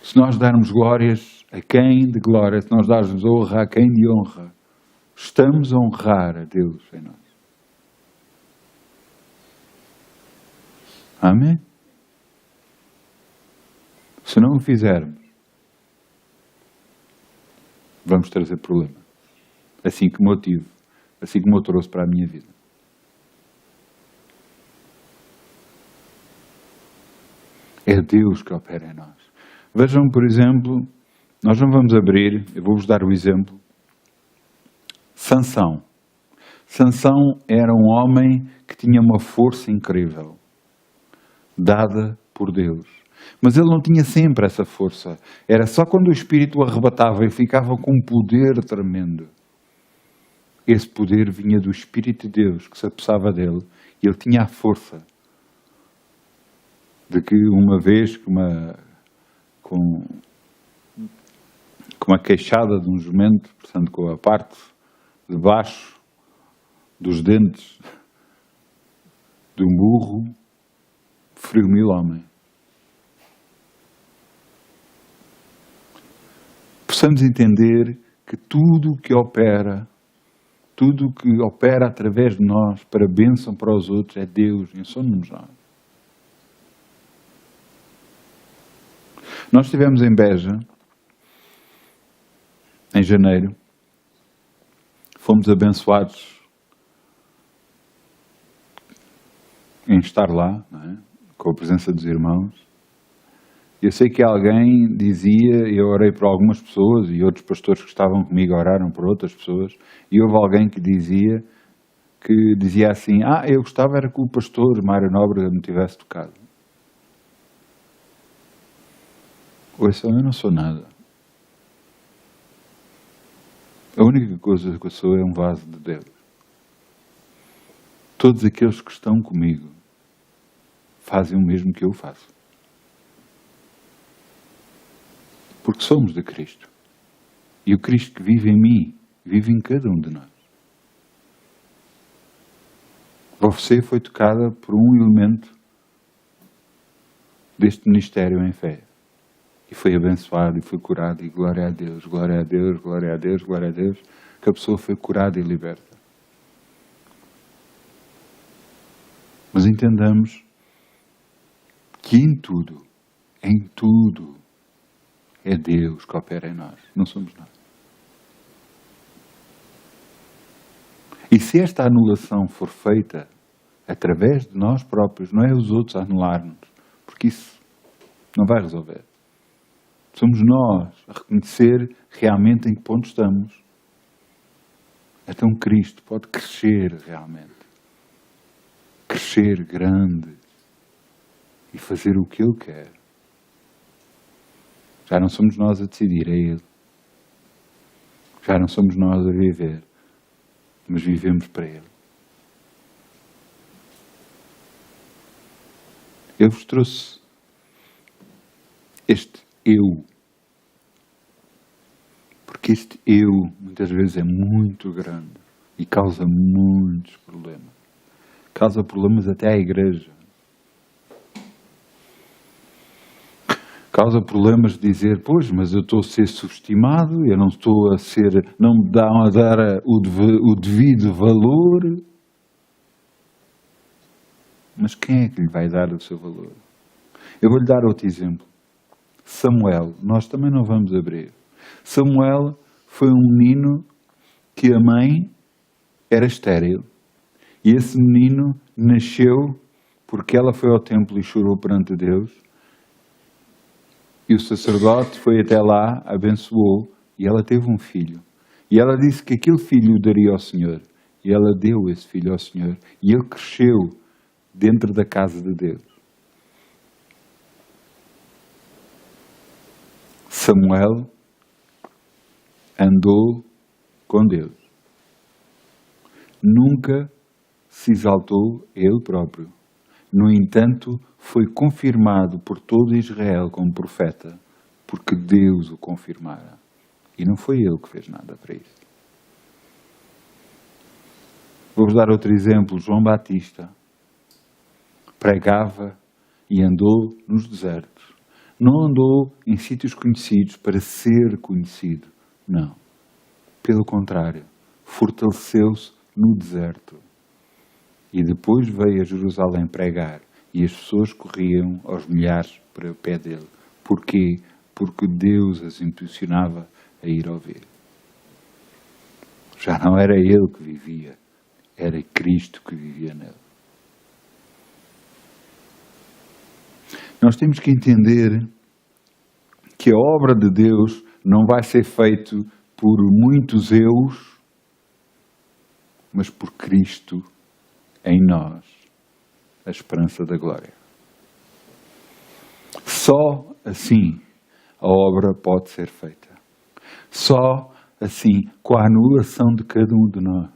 se nós darmos glórias a quem de glória, se nós darmos honra a quem de honra, estamos a honrar a Deus em nós. Amém? Se não o fizermos, vamos trazer problema. Assim como eu tive, assim como eu trouxe para a minha vida. É Deus que opera em nós. Vejam, por exemplo, nós não vamos abrir, eu vou-vos dar o exemplo. Sansão. Sansão era um homem que tinha uma força incrível, dada por Deus. Mas ele não tinha sempre essa força. Era só quando o Espírito o arrebatava e ficava com um poder tremendo. Esse poder vinha do Espírito de Deus, que se apossava dele, e ele tinha a força de que uma vez, com uma queixada de um jumento, portanto com a parte de baixo dos dentes de um burro, feriu 1000 homens. Possamos entender que tudo o que opera através de nós para bênção para os outros é Deus, e somos nós. Nós estivemos em Beja, em janeiro, fomos abençoados em estar lá, não é? Com a presença dos irmãos. Eu sei que alguém dizia, eu orei por algumas pessoas e outros pastores que estavam comigo oraram por outras pessoas, e houve alguém que dizia assim, eu gostava era que o pastor Mário Nóbrega me tivesse tocado. Ouça, eu não sou nada. A única coisa que eu sou é um vaso de Deus. Todos aqueles que estão comigo fazem o mesmo que eu faço. Porque somos de Cristo. E o Cristo que vive em mim, vive em cada um de nós. Você foi tocada por um elemento deste ministério em fé. E foi abençoado, e foi curado, e glória a Deus, glória a Deus, glória a Deus, glória a Deus, que a pessoa foi curada e liberta. Mas entendamos que em tudo, é Deus que opera em nós, não somos nós. E se esta anulação for feita através de nós próprios, não é os outros a anular-nos, porque isso não vai resolver. Somos nós a reconhecer realmente em que ponto estamos. Então Cristo pode crescer realmente. Crescer grande. E fazer o que Ele quer. Já não somos nós a decidir, é Ele. Já não somos nós a viver, mas vivemos para Ele. Eu vos trouxe este eu. Porque este eu, muitas vezes, é muito grande e causa muitos problemas. Causa problemas até à igreja. Causa problemas de dizer, pois, mas eu estou a ser subestimado, eu não estou a ser, não me dão a dar o devido valor. Mas quem é que lhe vai dar o seu valor? Eu vou-lhe dar outro exemplo. Samuel, nós também não vamos abrir. Samuel foi um menino que a mãe era estéril. E esse menino nasceu porque ela foi ao templo e chorou perante Deus. E o sacerdote foi até lá, abençoou, e ela teve um filho. E ela disse que aquele filho o daria ao Senhor. E ela deu esse filho ao Senhor. E ele cresceu dentro da casa de Deus. Samuel andou com Deus. Nunca se exaltou ele próprio. No entanto, foi confirmado por todo Israel como profeta, porque Deus o confirmara. E não foi ele que fez nada para isso. Vou-vos dar outro exemplo, João Batista. pregava e andou nos desertos. Não andou em sítios conhecidos para ser conhecido. Não. Pelo contrário, fortaleceu-se no deserto. E depois veio a Jerusalém pregar. E as pessoas corriam aos milhares para o pé dele. Porquê? Porque Deus as impulsionava a ir ouvir. Já não era ele que vivia, era Cristo que vivia nele. Nós temos que entender que a obra de Deus não vai ser feita por muitos eus, mas por Cristo em nós, a esperança da glória. Só assim a obra pode ser feita. Só assim, com a anulação de cada um de nós.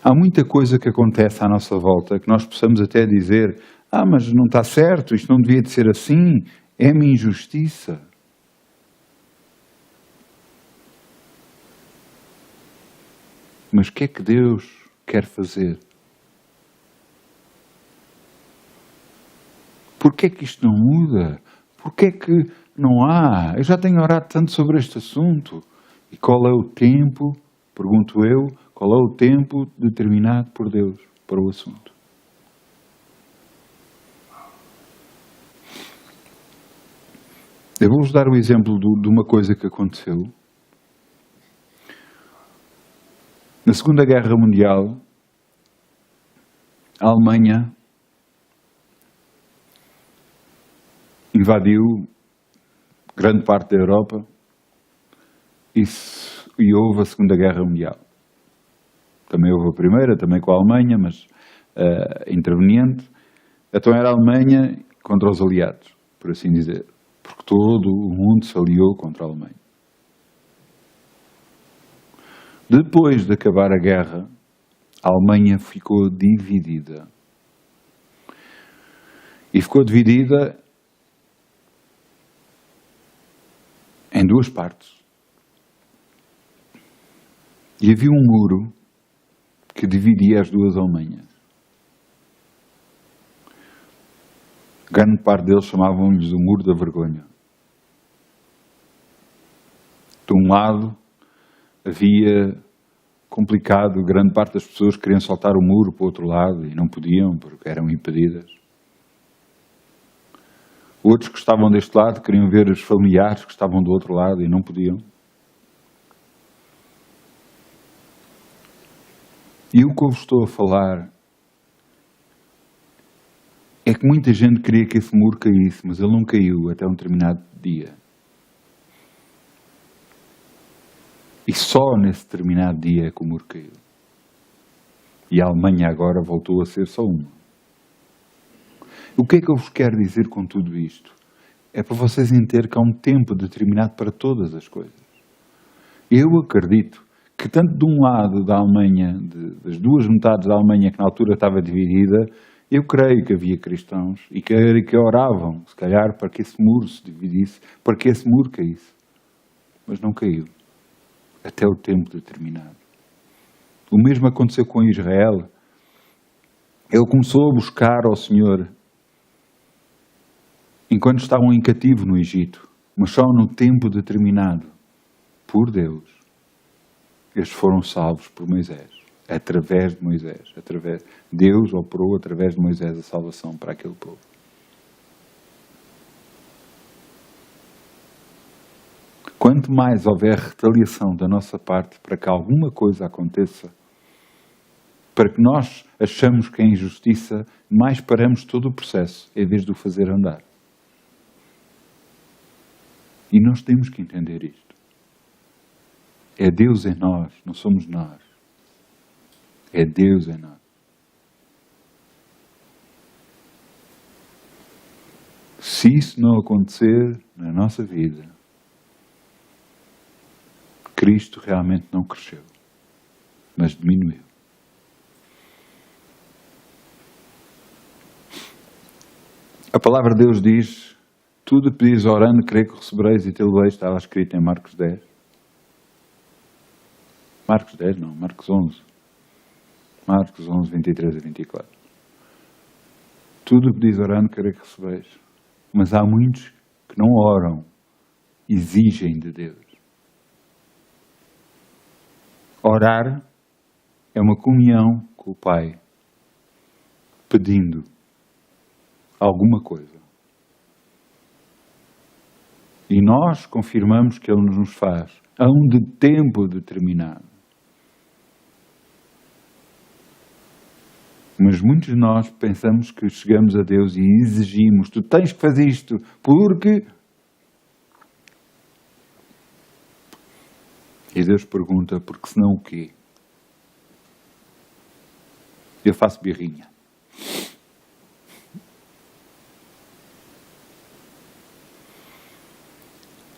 Há muita coisa que acontece à nossa volta que nós possamos até dizer: mas não está certo, isto não devia de ser assim, é-me injustiça. Mas o que é que Deus quer fazer? Porquê é que isto não muda? Porquê é que não há? Eu já tenho orado tanto sobre este assunto. E qual é o tempo, pergunto eu, qual é o tempo determinado por Deus para o assunto? Eu vou-vos dar o exemplo de uma coisa que aconteceu. Na Segunda Guerra Mundial, a Alemanha invadiu grande parte da Europa e houve a Segunda Guerra Mundial. Também houve a Primeira, também com a Alemanha, mas interveniente. Então era a Alemanha contra os aliados, por assim dizer. Porque todo o mundo se aliou contra a Alemanha. Depois de acabar a guerra, a Alemanha ficou dividida. E ficou dividida em duas partes. E havia um muro que dividia as duas Alemanhas. Grande parte deles chamavam-lhes o Muro da Vergonha. De um lado, havia complicado, grande parte das pessoas queriam saltar o muro para o outro lado e não podiam porque eram impedidas. Outros que estavam deste lado queriam ver os familiares que estavam do outro lado e não podiam. E o que eu vos estou a falar é que muita gente queria que esse muro caísse, mas ele não caiu até um determinado dia. E só nesse determinado dia é que o muro caiu. E a Alemanha agora voltou a ser só uma. O que é que eu vos quero dizer com tudo isto? É para vocês entenderem que há um tempo determinado para todas as coisas. Eu acredito que tanto de um lado da Alemanha, das duas metades da Alemanha que na altura estava dividida, eu creio que havia cristãos e que oravam, se calhar, para que esse muro se dividisse, para que esse muro caísse. Mas não caiu. Até o tempo determinado. O mesmo aconteceu com Israel. Ele começou a buscar ao Senhor enquanto estavam em cativo no Egito, mas só no tempo determinado por Deus. Eles foram salvos por Moisés, através de Moisés. Deus operou através de Moisés a salvação para aquele povo. Quanto mais houver retaliação da nossa parte para que alguma coisa aconteça, para que nós achamos que é injustiça, mais paramos todo o processo, em vez de o fazer andar. E nós temos que entender isto. É Deus em nós, não somos nós. É Deus em nós. Se isso não acontecer na nossa vida, Cristo realmente não cresceu, mas diminuiu. A palavra de Deus diz: tudo pedis orando, creio que recebereis e tê-lo-eis. Estava escrito em Marcos 10. Marcos 10 não, Marcos 11. Marcos 11, 23 a 24. Tudo o que diz orando, querer que recebeis. Mas há muitos que não oram, exigem de Deus. Orar é uma comunhão com o Pai, pedindo alguma coisa. E nós confirmamos que Ele nos faz a um tempo determinado. Mas muitos de nós pensamos que chegamos a Deus e exigimos, tu tens que fazer isto, porque... E Deus pergunta, porque senão o quê? Eu faço birrinha.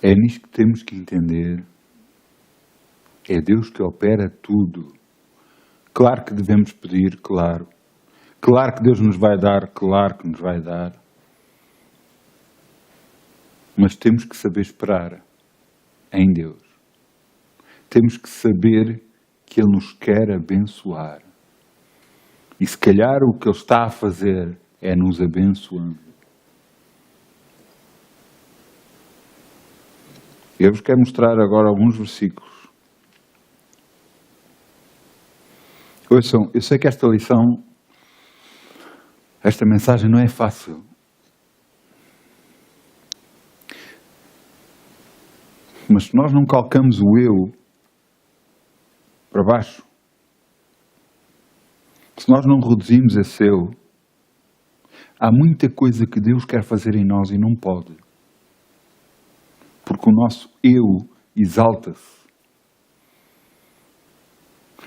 É nisto que temos que entender. É Deus que opera tudo. Claro que devemos pedir, claro. Claro que Deus nos vai dar, claro que nos vai dar. Mas temos que saber esperar em Deus. Temos que saber que Ele nos quer abençoar. E se calhar o que Ele está a fazer é nos abençoando. Eu vos quero mostrar agora alguns versículos. Ouçam, eu sei que esta lição, esta mensagem não é fácil. Mas se nós não calcamos o eu para baixo, se nós não reduzimos esse eu, há muita coisa que Deus quer fazer em nós e não pode. Porque o nosso eu exalta-se.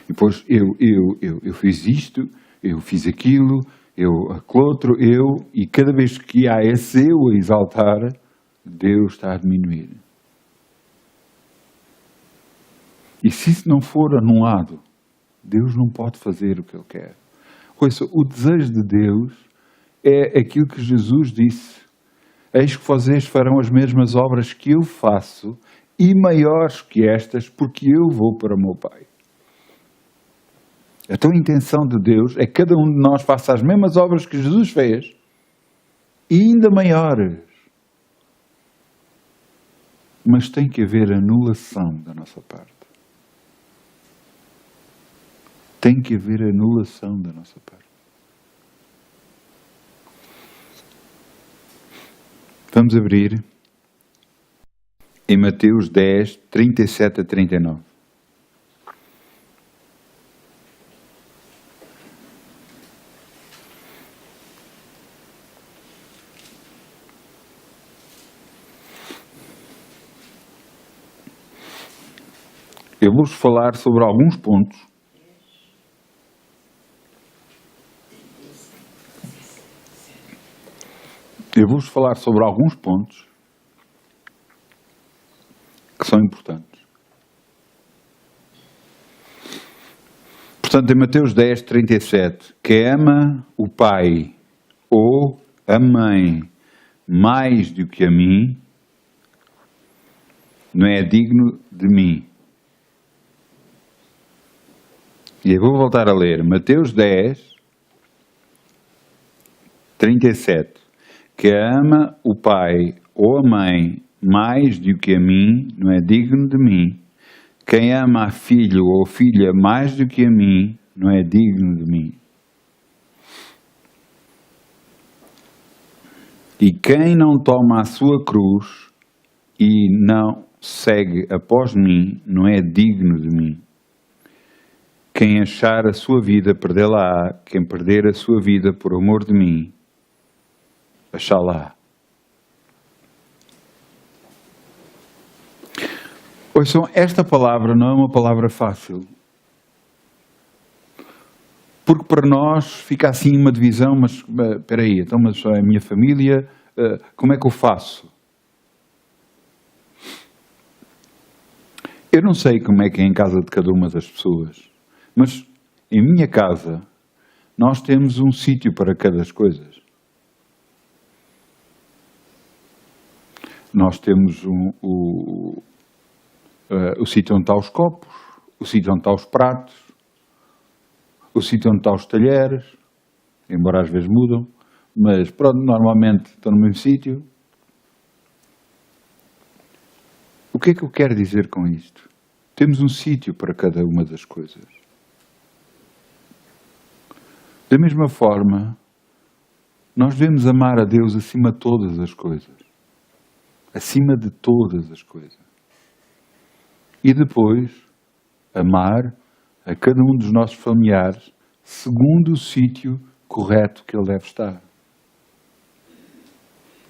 E depois eu fiz isto, eu fiz aquilo, aquele outro eu, e cada vez que há esse eu a exaltar, Deus está a diminuir. E se isso não for anulado, Deus não pode fazer o que Ele quer. Ouça, o desejo de Deus é aquilo que Jesus disse. Eis que vocês farão as mesmas obras que eu faço e maiores que estas, porque eu vou para o meu Pai. Então a intenção de Deus é que cada um de nós faça as mesmas obras que Jesus fez e ainda maiores. Mas tem que haver anulação da nossa parte. Tem que haver anulação da nossa parte. Vamos abrir em Mateus 10, 37 a 39. Eu vou-vos falar sobre alguns pontos que são importantes. Portanto, em Mateus 10, 37, quem ama o pai ou a mãe mais do que a mim, não é digno de mim. E eu vou voltar a ler. Mateus 10, 37. Que ama o pai ou a mãe mais do que a mim, não é digno de mim. Quem ama a filho ou filha mais do que a mim, não é digno de mim. E quem não toma a sua cruz e não segue após mim, não é digno de mim. Quem achar a sua vida, perdê-la-á. Quem perder a sua vida por amor de mim, achá-la-á. Ouçam, esta palavra não é uma palavra fácil. Porque para nós fica assim uma divisão, mas espera aí, então, mas é a minha família, como é que eu faço? Eu não sei como é que é em casa de cada uma das pessoas, mas em minha casa nós temos um sítio para cada coisa. Nós temos o sítio onde estão os copos, o sítio onde estão os pratos, o sítio onde estão os talheres, embora às vezes mudam, mas pronto, normalmente estão no mesmo sítio. O que é que eu quero dizer com isto? Temos um sítio para cada uma das coisas. Da mesma forma, nós devemos amar a Deus acima de todas as coisas. Acima de todas as coisas. E depois, amar a cada um dos nossos familiares segundo o sítio correto que ele deve estar.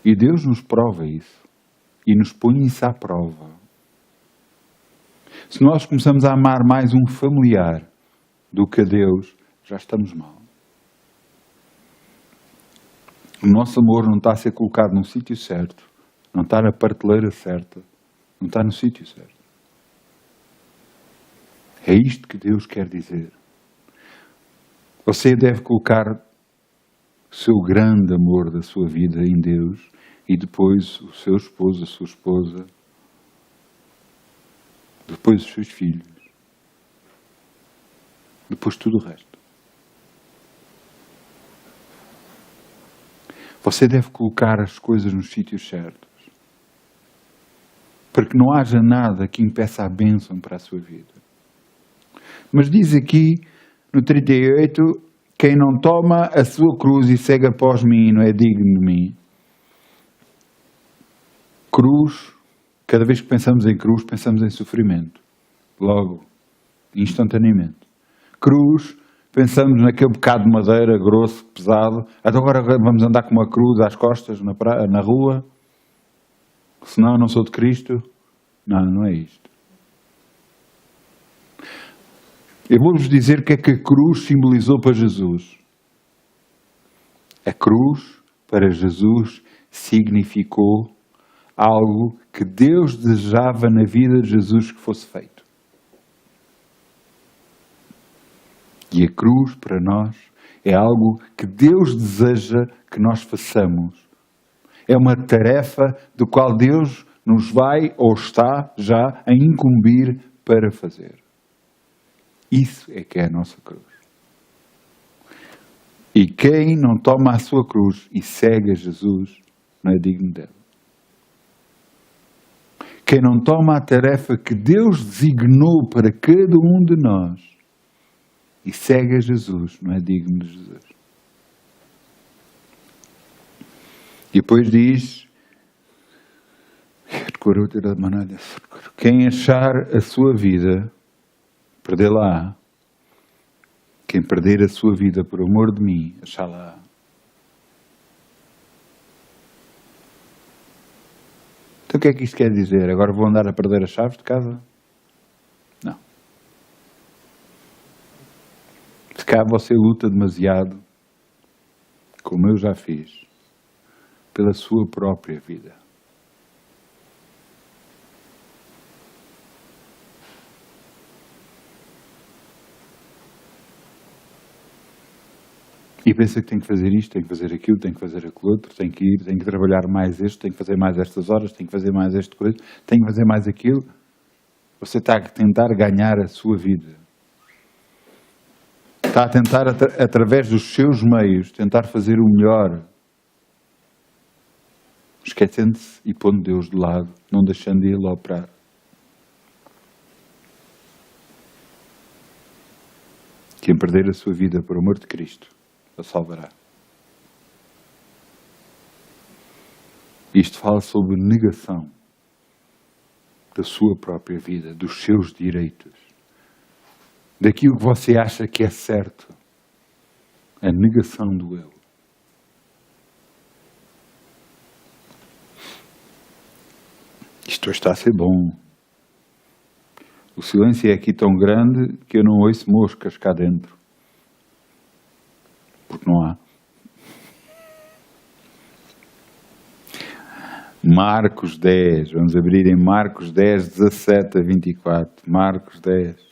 E Deus nos prova isso. E nos põe isso à prova. Se nós começamos a amar mais um familiar do que a Deus, já estamos mal. O nosso amor não está a ser colocado num sítio certo, não está na prateleira certa, não está no sítio certo. É isto que Deus quer dizer. Você deve colocar o seu grande amor da sua vida em Deus e depois o seu esposo, a sua esposa, depois os seus filhos, depois tudo o resto. Você deve colocar as coisas nos sítios certos, para que não haja nada que impeça a bênção para a sua vida. Mas diz aqui, no 38, quem não toma a sua cruz e segue após mim não é digno de mim. Cruz, cada vez que pensamos em cruz, pensamos em sofrimento. Logo, instantaneamente. Cruz, pensamos naquele bocado de madeira grosso, pesado. Até agora vamos andar com uma cruz às costas na rua. Senão não sou de Cristo. Não, não é isto. Eu vou-vos dizer o que é que a cruz simbolizou para Jesus. A cruz, para Jesus, significou algo que Deus desejava na vida de Jesus que fosse feito. E a cruz, para nós, é algo que Deus deseja que nós façamos. É uma tarefa do qual Deus nos vai ou está já a incumbir para fazer. Isso é que é a nossa cruz. E quem não toma a sua cruz e segue a Jesus não é digno dela. Quem não toma a tarefa que Deus designou para cada um de nós e segue a Jesus não é digno de Jesus. E depois diz, quem achar a sua vida, perdê-la-á. Quem perder a sua vida por amor de mim, achá-la-á. Então o que é que isto quer dizer? Agora vou andar a perder as chaves de casa? Não. Se cá você luta demasiado, como eu já fiz, pela sua própria vida. E pensa que tem que fazer isto, tem que fazer aquilo, tem que fazer aquilo outro, tem que ir, tem que trabalhar mais isto, tem que fazer mais estas horas, tem que fazer mais esta coisa, tem que fazer mais aquilo. Você está a tentar ganhar a sua vida. Está a tentar, através dos seus meios, tentar fazer o melhor. Esquecendo-se e pondo Deus de lado, não deixando Ele operar. Quem perder a sua vida por amor de Cristo, a salvará. Isto fala sobre negação da sua própria vida, dos seus direitos, daquilo que você acha que é certo, a negação do eu. Isto está a ser bom. O silêncio é aqui tão grande que eu não ouço moscas cá dentro. Porque não há. Marcos 10, vamos abrir em Marcos 10, 17 a 24. Marcos 10.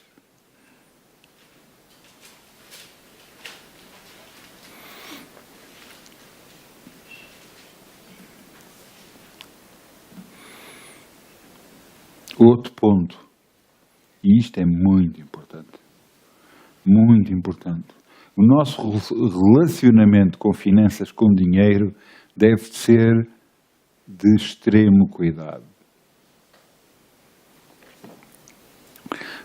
Outro ponto, e isto é muito importante, O nosso relacionamento com finanças, com dinheiro, deve ser de extremo cuidado.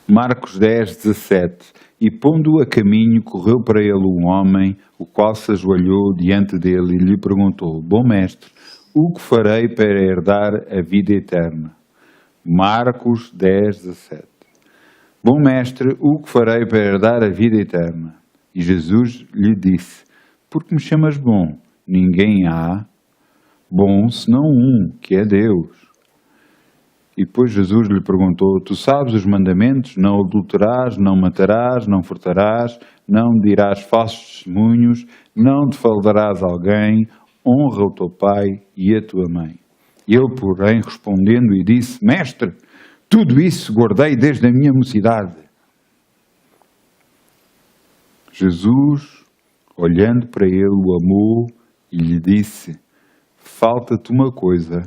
Marcos 10, 17. E pondo-o a caminho, correu para ele um homem, o qual se ajoelhou diante dele e lhe perguntou: Bom mestre, o que farei para herdar a vida eterna? Marcos 10, 17. Bom mestre, o que farei para herdar a vida eterna? E Jesus lhe disse: Por que me chamas bom? Ninguém há bom senão um, que é Deus. E depois Jesus lhe perguntou: Tu sabes os mandamentos? Não adulterarás, não matarás, não furtarás, não dirás falsos testemunhos, não defraudarás alguém, honra o teu pai e a tua mãe. Ele, porém, respondendo e disse: Mestre, tudo isso guardei desde a minha mocidade. Jesus, olhando para ele, o amou e lhe disse: Falta-te uma coisa,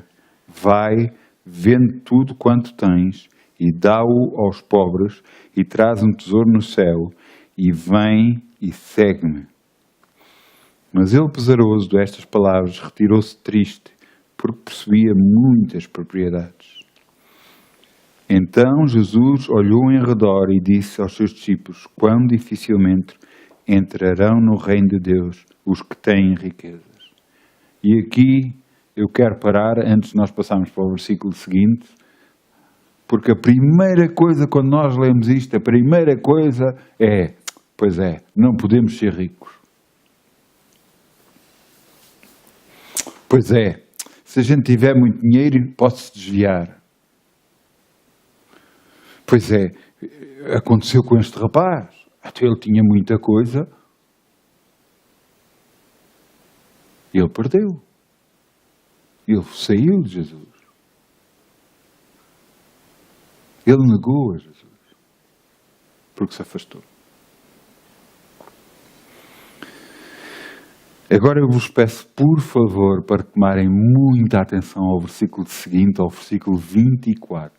vai, vende tudo quanto tens e dá-o aos pobres e traz um tesouro no céu e vem e segue-me. Mas ele, pesaroso destas palavras, retirou-se triste, porque possuía muitas propriedades. Então Jesus olhou em redor e disse aos seus discípulos: Quão dificilmente entrarão no reino de Deus os que têm riquezas. E aqui eu quero parar, antes de nós passarmos para o versículo seguinte, porque a primeira coisa, quando nós lemos isto, a primeira coisa é, pois é, não podemos ser ricos. Pois é, se a gente tiver muito dinheiro, pode-se desviar. Pois é, aconteceu com este rapaz. Até ele tinha muita coisa. E ele perdeu. Ele saiu de Jesus. Ele negou a Jesus. Porque se afastou. Agora eu vos peço, por favor, para tomarem muita atenção ao versículo seguinte, ao versículo 24.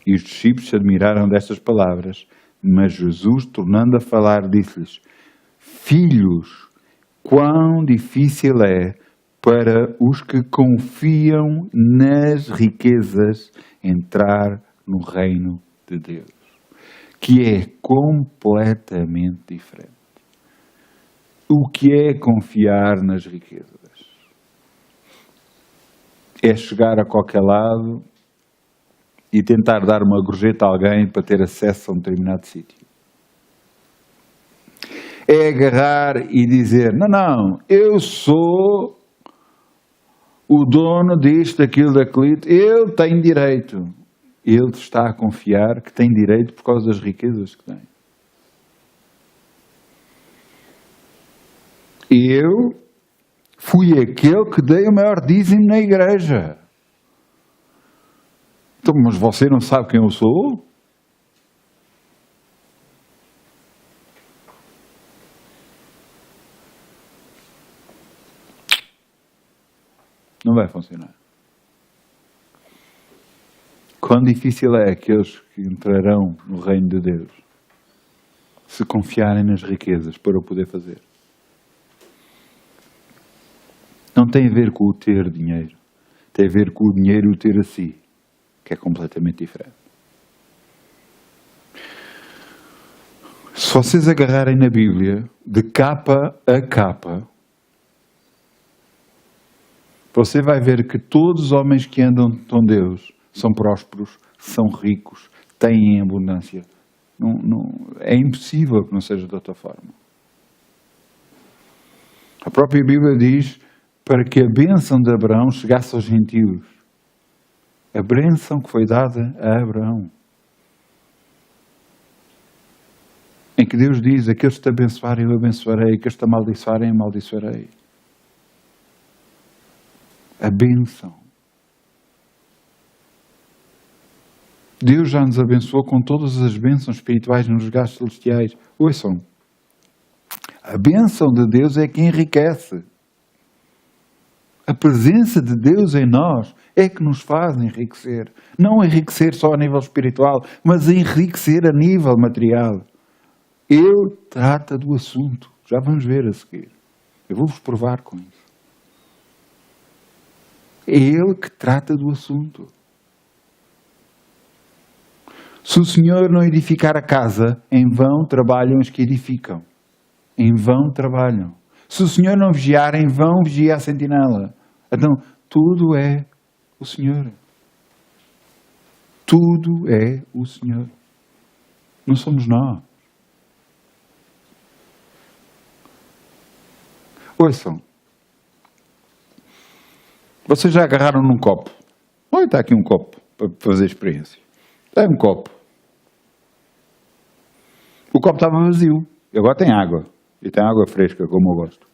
E os discípulos se admiraram destas palavras, mas Jesus, tornando a falar, disse-lhes: Filhos, quão difícil é para os que confiam nas riquezas entrar no reino de Deus, que é completamente diferente. O que é confiar nas riquezas? É chegar a qualquer lado e tentar dar uma gorjeta a alguém para ter acesso a um determinado sítio. É agarrar e dizer: não, eu sou o dono disto, daquilo, daquilo, eu tenho direito. Ele está a confiar que tem direito por causa das riquezas que tem. Eu fui aquele que dei o maior dízimo na igreja. Então, mas você não sabe quem eu sou? Não vai funcionar. Quão difícil é aqueles que entrarão no reino de Deus se confiarem nas riquezas para o poder fazer. Não tem a ver com o ter dinheiro. Tem a ver com o dinheiro e o ter a si, que é completamente diferente. Se vocês agarrarem na Bíblia, de capa a capa, você vai ver que todos os homens que andam com Deus são prósperos, são ricos, têm em abundância. É impossível que não seja de outra forma. A própria Bíblia diz para que a bênção de Abraão chegasse aos gentios. A bênção que foi dada a Abraão. Em que Deus diz: aqueles que te abençoarem, eu abençoarei, aqueles que te amaldiçoarem, amaldiçoarei. A bênção. Deus já nos abençoou com todas as bênçãos espirituais nos lugares celestiais. Ouçam, a bênção de Deus é que enriquece. A presença de Deus em nós é que nos faz enriquecer. Não enriquecer só a nível espiritual, mas enriquecer a nível material. Ele trata do assunto. Já vamos ver a seguir. Eu vou-vos provar com isso. É Ele que trata do assunto. Se o Senhor não edificar a casa, em vão trabalham os que edificam. Em vão trabalham. Se o Senhor não vigiar, em vão vigia a sentinela. Então, tudo é o Senhor. Tudo é o Senhor. Não somos nós. Ouçam. Vocês já agarraram num copo. Olha, está aqui um copo para fazer experiência. É um copo. O copo estava vazio. E agora tem água. E tem água fresca, como eu gosto.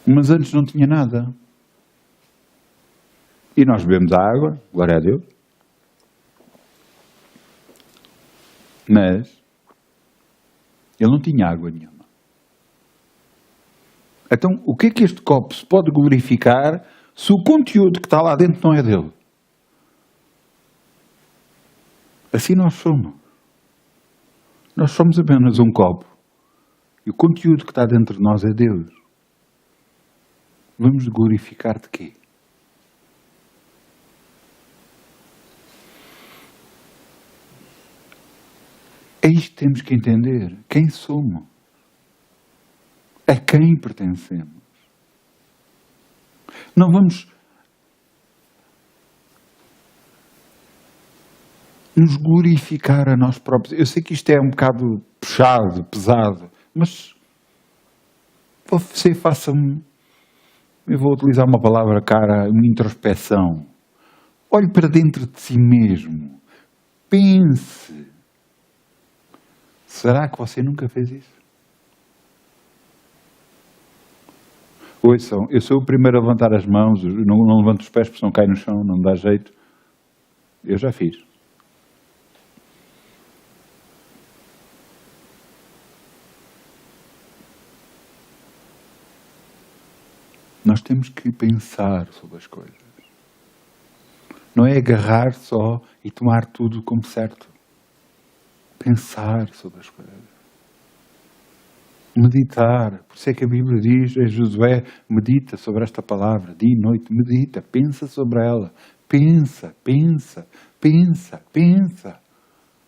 Mas antes não tinha nada. E nós bebemos a água, glória a Deus. Mas ele não tinha água nenhuma. Então, o que é que este copo se pode glorificar se o conteúdo que está lá dentro não é dele? Assim nós somos. Nós somos apenas um copo. E o conteúdo que está dentro de nós é Deus. Vamos glorificar de quê? É isto que temos que entender. Quem somos? A quem pertencemos? Não vamos nos glorificar a nós próprios. Eu sei que isto é um bocado puxado, pesado, mas você faça-me, eu vou utilizar uma palavra cara, uma introspeção. Olhe para dentro de si mesmo. Pense. Será que você nunca fez isso? Ouçam, eu sou o primeiro a levantar as mãos, não levanto os pés porque não cai no chão, não dá jeito. Eu já fiz. Nós temos que pensar sobre as coisas. Não é agarrar só e tomar tudo como certo. Pensar sobre as coisas. Meditar. Por isso é que a Bíblia diz a Josué, medita sobre esta palavra, dia e noite, medita, pensa sobre ela. Pensa, pensa, pensa, pensa.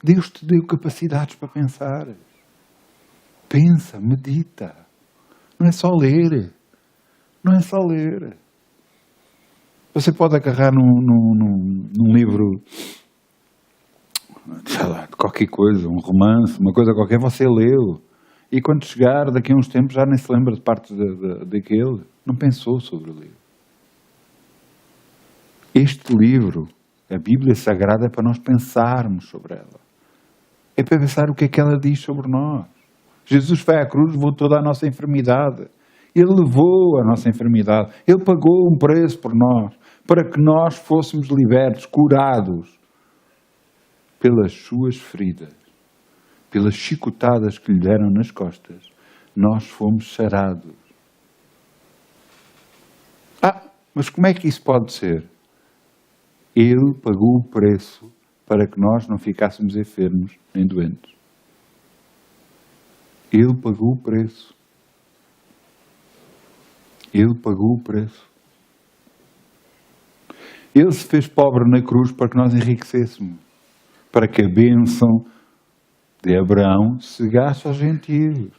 Deus te deu capacidades para pensar. Pensa, medita. Não é só ler. Não é só ler. Você pode agarrar num livro, sei lá, de qualquer coisa, um romance, uma coisa qualquer, você leu. E quando chegar, daqui a uns tempos, já nem se lembra de parte daquele. Não pensou sobre o livro. Este livro, a Bíblia Sagrada, é para nós pensarmos sobre ela. É para pensar o que é que ela diz sobre nós. Jesus foi à cruz, levou toda a nossa enfermidade. Ele levou a nossa enfermidade. Ele pagou um preço por nós, para que nós fôssemos libertos, curados pelas suas feridas, pelas chicotadas que lhe deram nas costas. Nós fomos sarados. Mas como é que isso pode ser? Ele pagou o preço para que nós não ficássemos enfermos nem doentes. Ele pagou o preço. Ele pagou o preço. Ele se fez pobre na cruz para que nós enriquecêssemos. Para que a bênção de Abraão chegasse aos gentios.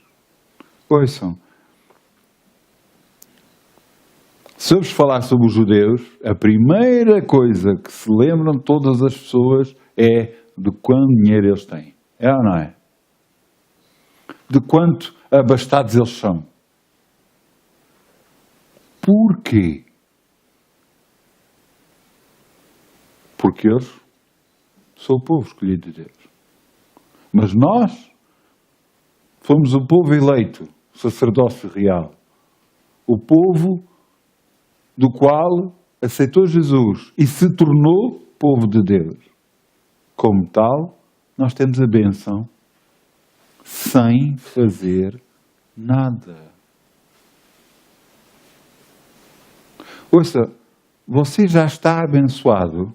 Ouçam. Se eu vos falar sobre os judeus, a primeira coisa que se lembram todas as pessoas é de quanto dinheiro eles têm. É ou não é? De quanto abastados eles são. Porquê? Porque eles são o povo escolhido de Deus. Mas nós fomos o povo eleito, o sacerdócio real. O povo do qual aceitou Jesus e se tornou povo de Deus. Como tal, nós temos a bênção sem fazer nada. Ouça, você já está abençoado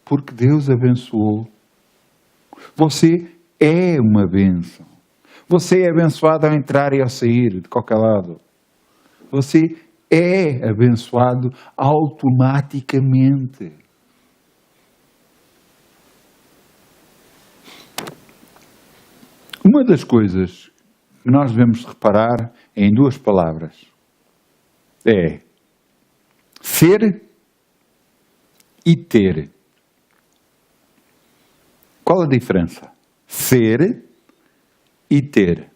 porque Deus abençoou Você é uma bênção. Você é abençoado ao entrar e ao sair de qualquer lado. Você é abençoado automaticamente. Uma das coisas que nós devemos reparar é em duas palavras. É ser e ter. Qual a diferença? Ser e ter.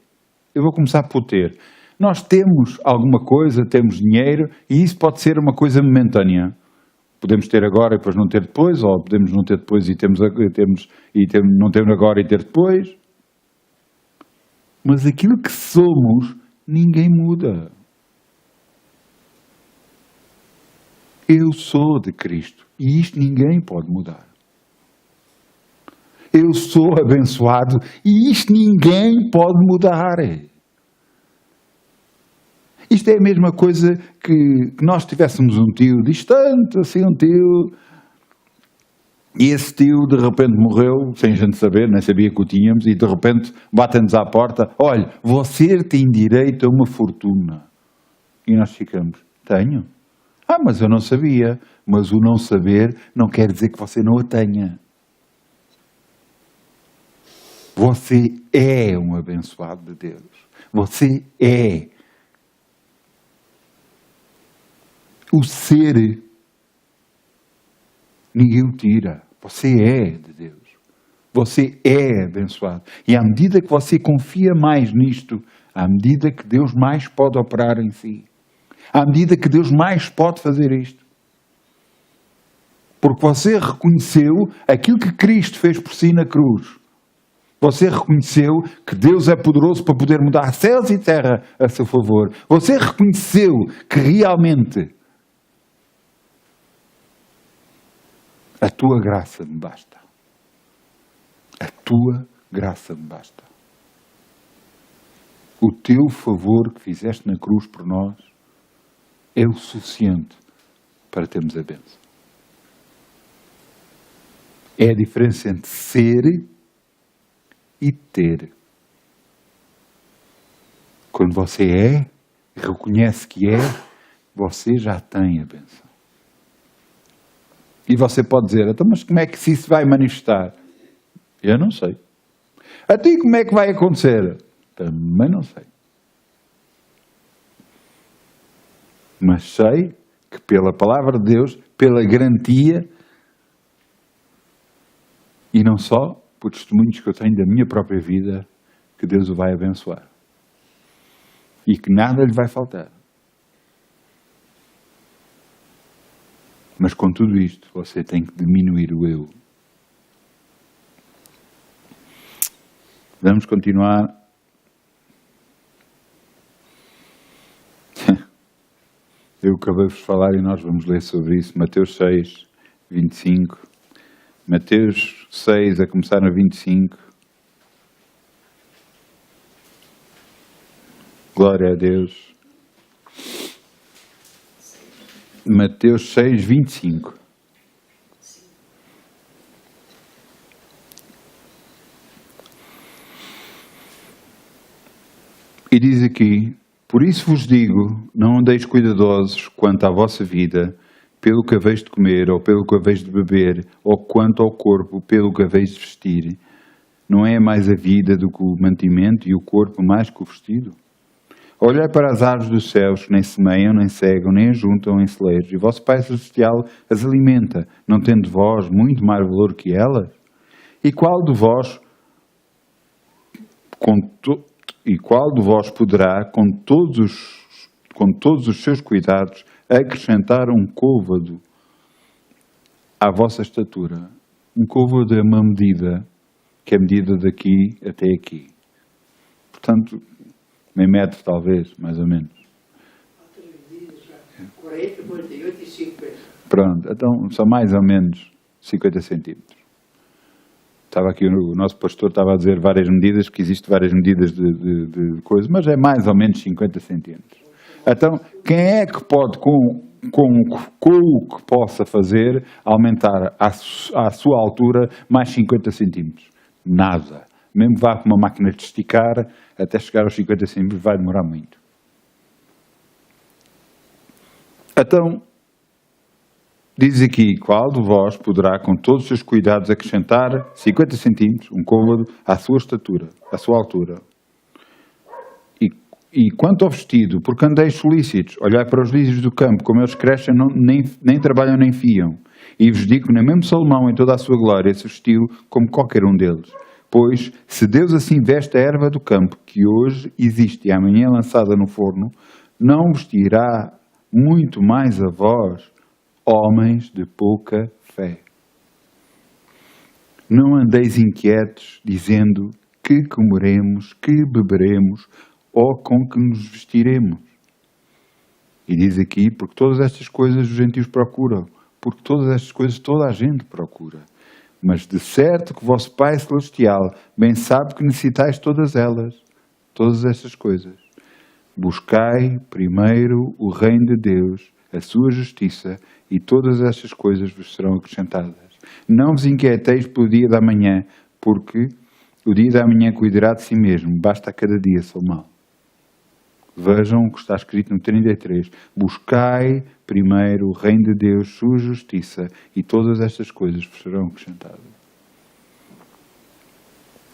Eu vou começar por ter. Nós temos alguma coisa, temos dinheiro, e isso pode ser uma coisa momentânea. Podemos ter agora e depois não ter depois, ou podemos não ter depois e não temos agora e ter depois. Mas aquilo que somos, ninguém muda. Eu sou de Cristo e isto ninguém pode mudar. Eu sou abençoado e isto ninguém pode mudar. Isto é a mesma coisa que nós tivéssemos um tio distante, assim um tio, e esse tio de repente morreu, sem a gente saber, nem sabia que o tínhamos, e de repente bate-nos à porta, olha, você tem direito a uma fortuna. E nós ficamos, tenho? Ah, mas eu não sabia. Mas o não saber não quer dizer que você não a tenha. Você é um abençoado de Deus. Você é. O ser, ninguém o tira. Você é de Deus. Você é abençoado. E à medida que você confia mais nisto, à medida que Deus mais pode operar em si, à medida que Deus mais pode fazer isto. Porque você reconheceu aquilo que Cristo fez por si na cruz. Você reconheceu que Deus é poderoso para poder mudar céus e terra a seu favor. Você reconheceu que realmente a tua graça me basta. A tua graça me basta. O teu favor que fizeste na cruz por nós é o suficiente para termos a bênção. É a diferença entre ser e ter. Quando você é, reconhece que é, você já tem a bênção. E você pode dizer, então, mas como é que isso vai manifestar? Eu não sei. A ti como é que vai acontecer? Também não sei. Mas sei que pela palavra de Deus, pela garantia, e não só por testemunhos que eu tenho da minha própria vida, que Deus o vai abençoar. E que nada lhe vai faltar. Mas com tudo isto, você tem que diminuir o eu. Vamos continuar. Eu acabei de falar e nós vamos ler sobre isso. Mateus 6, 25. Mateus 6, a começar no 25. Glória a Deus. Mateus 6, 25. E diz aqui, por isso vos digo, não andeis cuidadosos quanto à vossa vida, pelo que haveis de comer, ou pelo que haveis de beber, ou quanto ao corpo, pelo que haveis de vestir. Não é mais a vida do que o mantimento e o corpo mais que o vestido? Olhai para as aves dos céus, que nem semeiam, nem cegam, nem ajuntam em celeiros, e vosso Pai Celestial as alimenta, não tendo vós muito mais valor que elas? E qual de vós poderá, com todos os seus cuidados, acrescentar um côvado à vossa estatura? Um côvado é uma medida, que é a medida daqui até aqui. Portanto, meio metro talvez, mais ou menos. 40, 48 e 50. Pronto, então são mais ou menos 50 centímetros. Estava aqui, o nosso pastor estava a dizer várias medidas, que existem várias medidas de coisa, mas é mais ou menos 50 centímetros. Então, quem é que pode, com o que possa fazer, aumentar à sua altura mais 50 centímetros? Nada. Mesmo que vá com uma máquina de esticar, até chegar aos 50 centímetros vai demorar muito. Então, diz aqui, qual de vós poderá com todos os seus cuidados acrescentar 50 centímetros, um côvado, à sua estatura, à sua altura? E quanto ao vestido, porque andeis solícitos, olhai para os lírios do campo, como eles crescem, nem trabalham nem fiam. E vos digo que nem mesmo Salomão, em toda a sua glória, se vestiu como qualquer um deles. Pois, se Deus assim veste a erva do campo, que hoje existe e amanhã é lançada no forno, não vestirá muito mais a vós, homens de pouca fé. Não andeis inquietos, dizendo que comeremos, que beberemos, ou com que nos vestiremos. E diz aqui, porque todas estas coisas os gentios procuram, porque todas estas coisas toda a gente procura. Mas de certo que o vosso Pai Celestial bem sabe que necessitais todas elas, todas estas coisas. Buscai primeiro o reino de Deus, a sua justiça, e todas estas coisas vos serão acrescentadas. Não vos inquieteis pelo dia da manhã, porque o dia da manhã cuidará de si mesmo, basta a cada dia seu mal. Vejam o que está escrito no 33. Buscai primeiro o reino de Deus, sua justiça, e todas estas coisas vos serão acrescentadas.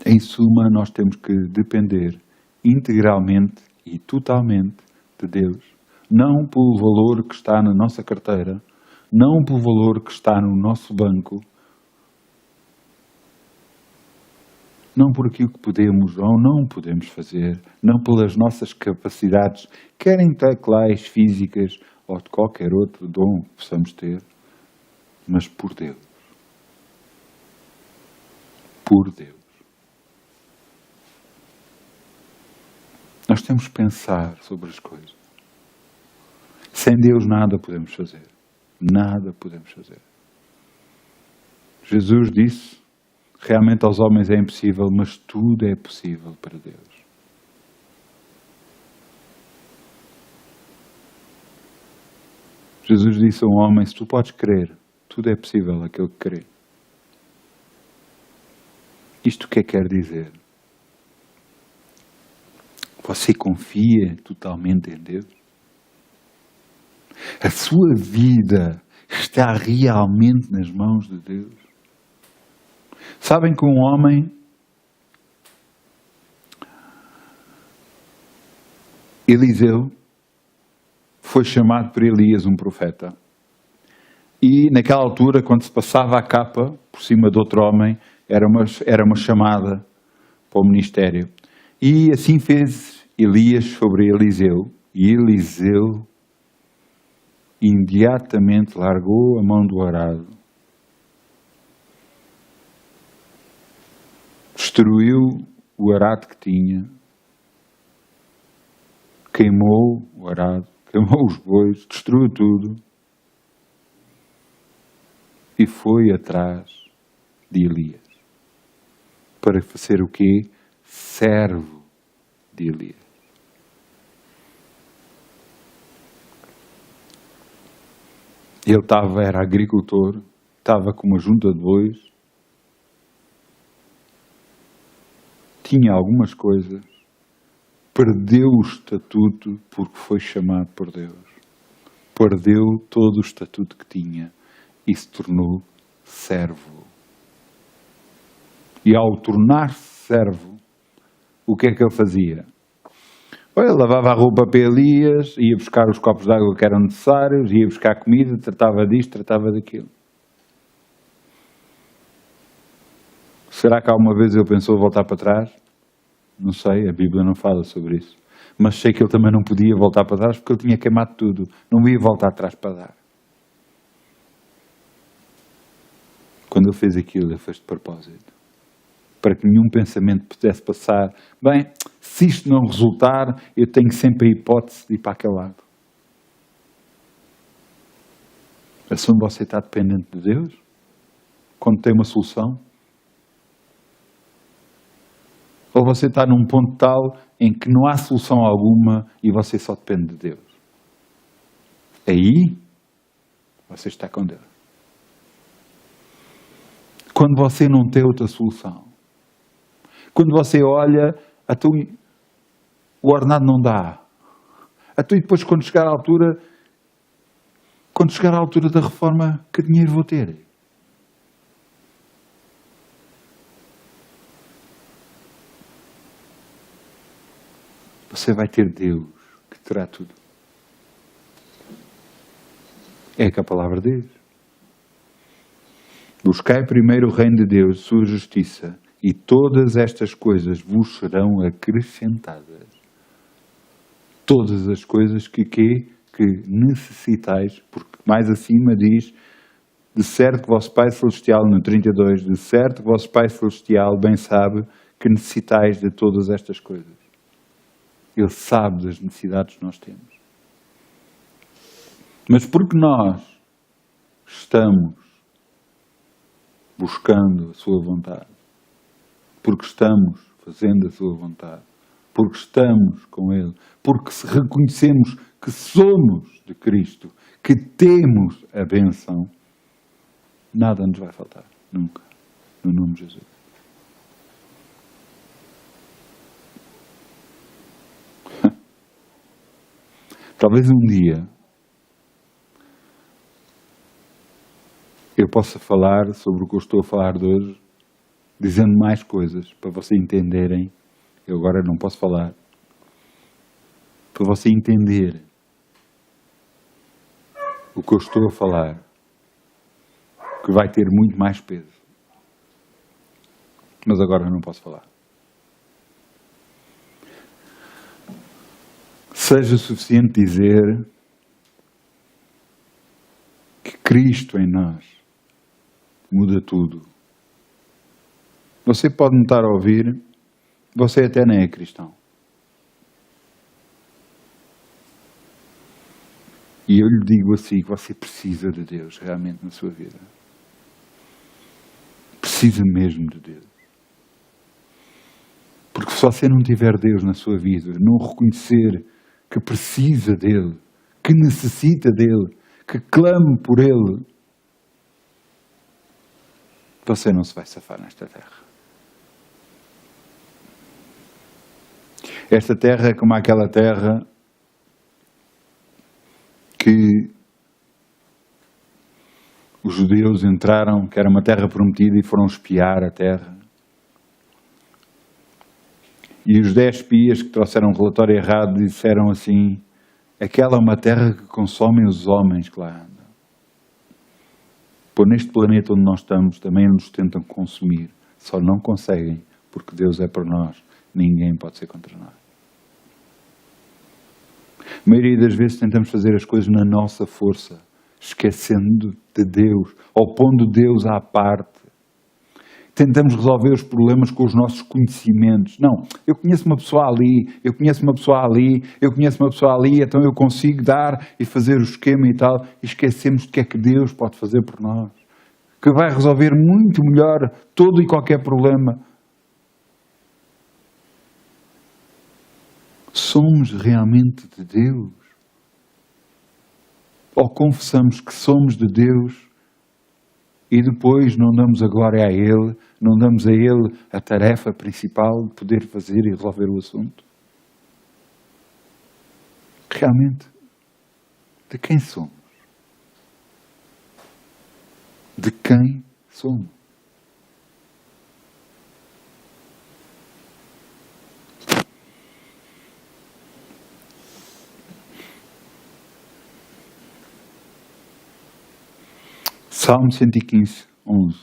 Em suma, nós temos que depender integralmente e totalmente de Deus. Não pelo valor que está na nossa carteira, não pelo valor que está no nosso banco, não por aquilo que podemos ou não podemos fazer, não pelas nossas capacidades, quer intelectuais, físicas ou de qualquer outro dom que possamos ter, mas por Deus. Por Deus. Nós temos que pensar sobre as coisas. Sem Deus nada podemos fazer. Nada podemos fazer. Jesus disse, realmente aos homens é impossível, mas tudo é possível para Deus. Jesus disse a um homem, se tu podes crer, tudo é possível àquele que crê. Isto o que é que quer dizer? Você confia totalmente em Deus? A sua vida está realmente nas mãos de Deus? Sabem que um homem, Eliseu, foi chamado por Elias, um profeta. E naquela altura, quando se passava a capa por cima de outro homem, era uma chamada para o ministério. E assim fez Elias sobre Eliseu. E Eliseu imediatamente largou a mão do arado, destruiu o arado que tinha, queimou o arado, queimou os bois, destruiu tudo e foi atrás de Elias. Para ser o quê? Servo de Elias. Ele era agricultor, estava com uma junta de bois, tinha algumas coisas, perdeu o estatuto porque foi chamado por Deus. Perdeu todo o estatuto que tinha e se tornou servo. E ao tornar-se servo, o que é que ele fazia? Ele lavava a roupa para Elias, ia buscar os copos de água que eram necessários, ia buscar comida, tratava disto, tratava daquilo. Será que alguma vez ele pensou voltar para trás? Não sei, a Bíblia não fala sobre isso. Mas sei que ele também não podia voltar para trás porque ele tinha queimado tudo. Não ia voltar atrás para dar. Quando ele fez aquilo, ele fez de propósito. Para que nenhum pensamento pudesse passar. Bem, se isto não resultar, eu tenho sempre a hipótese de ir para aquele lado. Assume você está dependente de Deus? Quando tem uma solução? Ou você está num ponto tal em que não há solução alguma e você só depende de Deus? Aí, você está com Deus. Quando você não tem outra solução, Quando você olha, então, o ordenado não dá. Então, e depois quando chegar à altura da reforma, que dinheiro vou ter? Você vai ter Deus, que terá tudo. É que a palavra diz. Buscai primeiro o reino de Deus, sua justiça, e todas estas coisas vos serão acrescentadas. Todas as coisas que necessitais, porque mais acima diz, de certo que vosso Pai Celestial, no 32, de certo que vosso Pai Celestial bem sabe que necessitais de todas estas coisas. Ele sabe das necessidades que nós temos. Mas porque nós estamos buscando a sua vontade, porque estamos fazendo a sua vontade, porque estamos com Ele, porque se reconhecemos que somos de Cristo, que temos a bênção, nada nos vai faltar, nunca, no nome de Jesus. Talvez um dia eu possa falar sobre o que eu estou a falar de hoje, dizendo mais coisas, para vocês entenderem. Eu agora não posso falar. Para você entender o que eu estou a falar, que vai ter muito mais peso. Mas agora eu não posso falar. Seja suficiente dizer que Cristo em nós muda tudo. Você pode me estar a ouvir, você até nem é cristão. E eu lhe digo assim, que você precisa de Deus realmente na sua vida. Precisa mesmo de Deus. Porque se você não tiver Deus na sua vida, não reconhecer que precisa dEle, que necessita dEle, que clame por Ele, você não se vai safar nesta terra. Esta terra é como aquela terra que os judeus entraram, que era uma terra prometida, e foram espiar a terra. E os 10 espias que trouxeram um relatório errado disseram assim: aquela é uma terra que consome os homens que lá andam. Por neste planeta onde nós estamos, também nos tentam consumir. Só não conseguem, porque Deus é por nós. Ninguém pode ser contra nós. A maioria das vezes tentamos fazer as coisas na nossa força, esquecendo de Deus, ou pondo Deus à parte. Tentamos resolver os problemas com os nossos conhecimentos. Não, eu conheço uma pessoa ali, eu conheço uma pessoa ali, eu conheço uma pessoa ali, então eu consigo dar e fazer o esquema e tal. E esquecemos do que é que Deus pode fazer por nós. Que vai resolver muito melhor todo e qualquer problema. Somos realmente de Deus? Ou confessamos que somos de Deus e depois não damos a glória a Ele, não damos a Ele a tarefa principal de poder fazer e resolver o assunto? Realmente, de quem somos? De quem somos? Salmo 115, 11.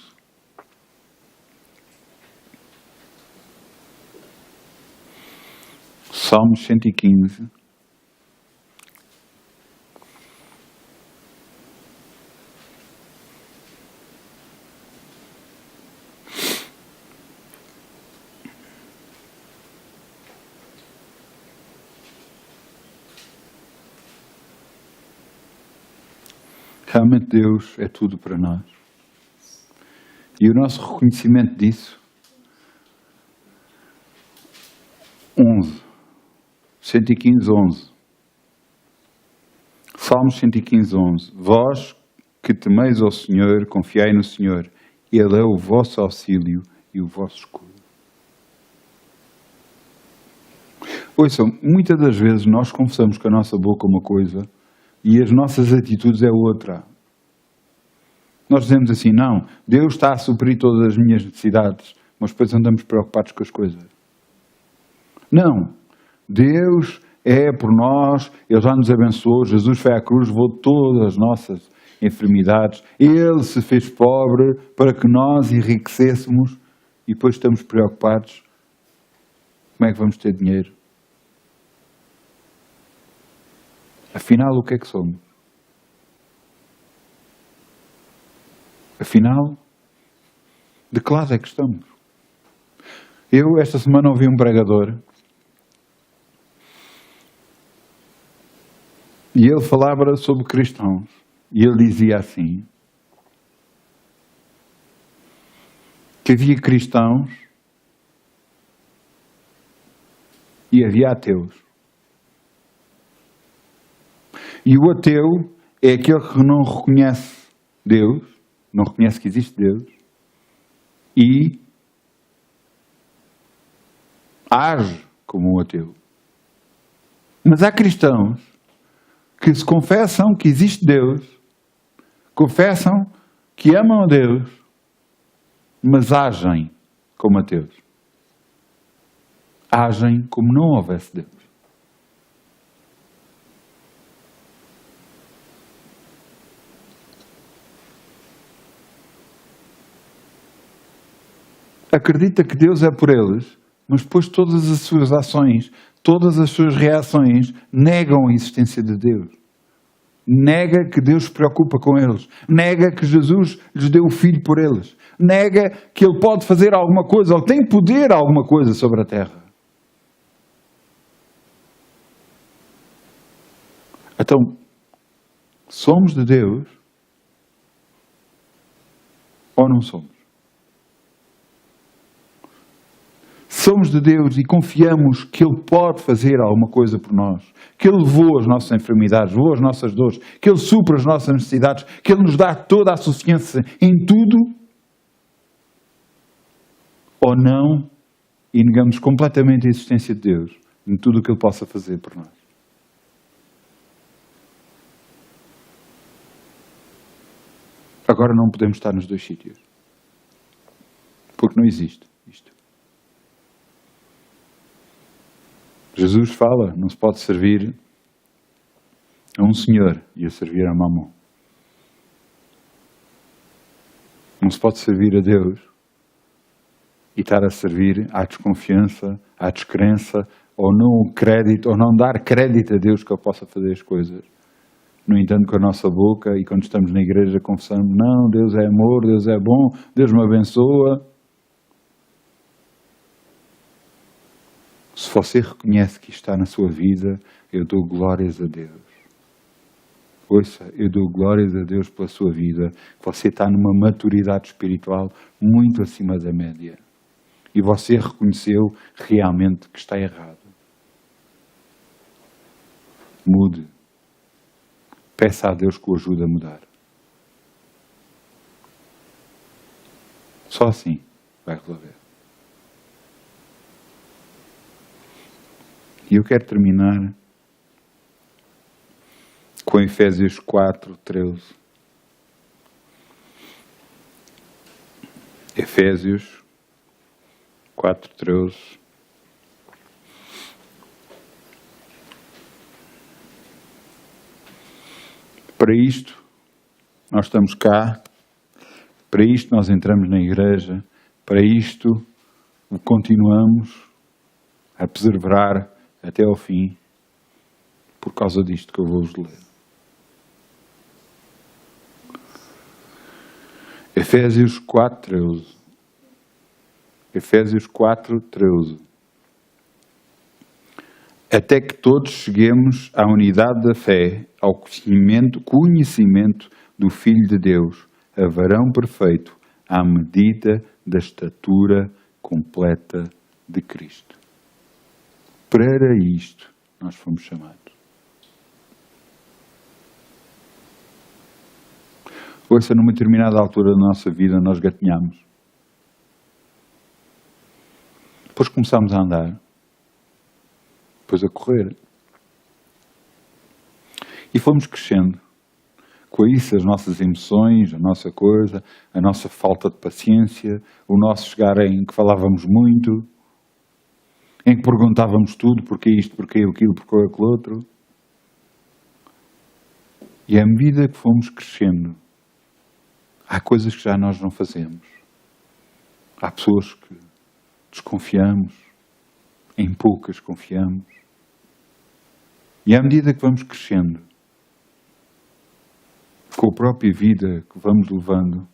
Salmo 115. Realmente Deus é tudo para nós. E o nosso reconhecimento disso, 115, 11. Salmos 115, 11. Vós que temeis ao Senhor, confiai no Senhor. Ele é o vosso auxílio e o vosso escudo. Ouçam, muitas das vezes nós confessamos com a nossa boca uma coisa e as nossas atitudes é outra. Nós dizemos assim, não, Deus está a suprir todas as minhas necessidades, mas depois andamos preocupados com as coisas. Não, Deus é por nós, Ele já nos abençoou, Jesus foi à cruz, levou todas as nossas enfermidades, Ele se fez pobre para que nós enriquecêssemos e depois estamos preocupados. Como é que vamos ter dinheiro? Afinal, o que é que somos? Afinal, de que lado é que estamos? Eu, esta semana, ouvi um pregador e ele falava sobre cristãos. E ele dizia assim, que havia cristãos e havia ateus. E o ateu é aquele que não reconhece Deus, não reconhece que existe Deus, e age como um ateu. Mas há cristãos que se confessam que existe Deus, confessam que amam a Deus, mas agem como ateus. Agem como não houvesse Deus. Acredita que Deus é por eles, mas depois todas as suas ações, todas as suas reações negam a existência de Deus. Nega que Deus se preocupa com eles. Nega que Jesus lhes deu o Filho por eles. Nega que Ele pode fazer alguma coisa, ou tem poder a alguma coisa sobre a terra. Então, somos de Deus ou não somos? Somos de Deus e confiamos que Ele pode fazer alguma coisa por nós. Que Ele levou as nossas enfermidades, levou as nossas dores, que Ele supra as nossas necessidades, que Ele nos dá toda a suficiência em tudo. Ou não, e negamos completamente a existência de Deus em tudo o que Ele possa fazer por nós. Agora não podemos estar nos dois sítios. Porque não existe isto. Jesus fala, não se pode servir a um senhor e a servir a mamão. Não se pode servir a Deus e estar a servir à desconfiança, à descrença, ou não crédito, ou não dar crédito a Deus que Ele possa fazer as coisas. No entanto, com a nossa boca e quando estamos na igreja confessamos, não, Deus é amor, Deus é bom, Deus me abençoa. Se você reconhece que está na sua vida, eu dou glórias a Deus. Ouça, eu dou glórias a Deus pela sua vida. Você está numa maturidade espiritual muito acima da média. E você reconheceu realmente que está errado. Mude. Peça a Deus que o ajude a mudar. Só assim vai resolver. E eu quero terminar com Efésios 4:13. Efésios 4:13. Para isto, nós estamos cá, para isto nós entramos na igreja, para isto continuamos a perseverar até ao fim, por causa disto que eu vou-vos ler. Efésios 4:13. Efésios 4:13. Até que todos cheguemos à unidade da fé, ao conhecimento do Filho de Deus, a varão perfeito, à medida da estatura completa de Cristo. Para isto nós fomos chamados. Ouça, numa determinada altura da nossa vida nós gatinhamos. Depois começámos a andar. depois a correr. E fomos crescendo. Com isso, as nossas emoções, a nossa coisa, a nossa falta de paciência, o nosso chegar em que falávamos muito, em que perguntávamos tudo, porquê isto, porquê aquilo, porquê aquilo outro. E à medida que fomos crescendo, há coisas que já nós não fazemos. Há pessoas que desconfiamos, em poucas confiamos. E à medida que vamos crescendo, com a própria vida que vamos levando,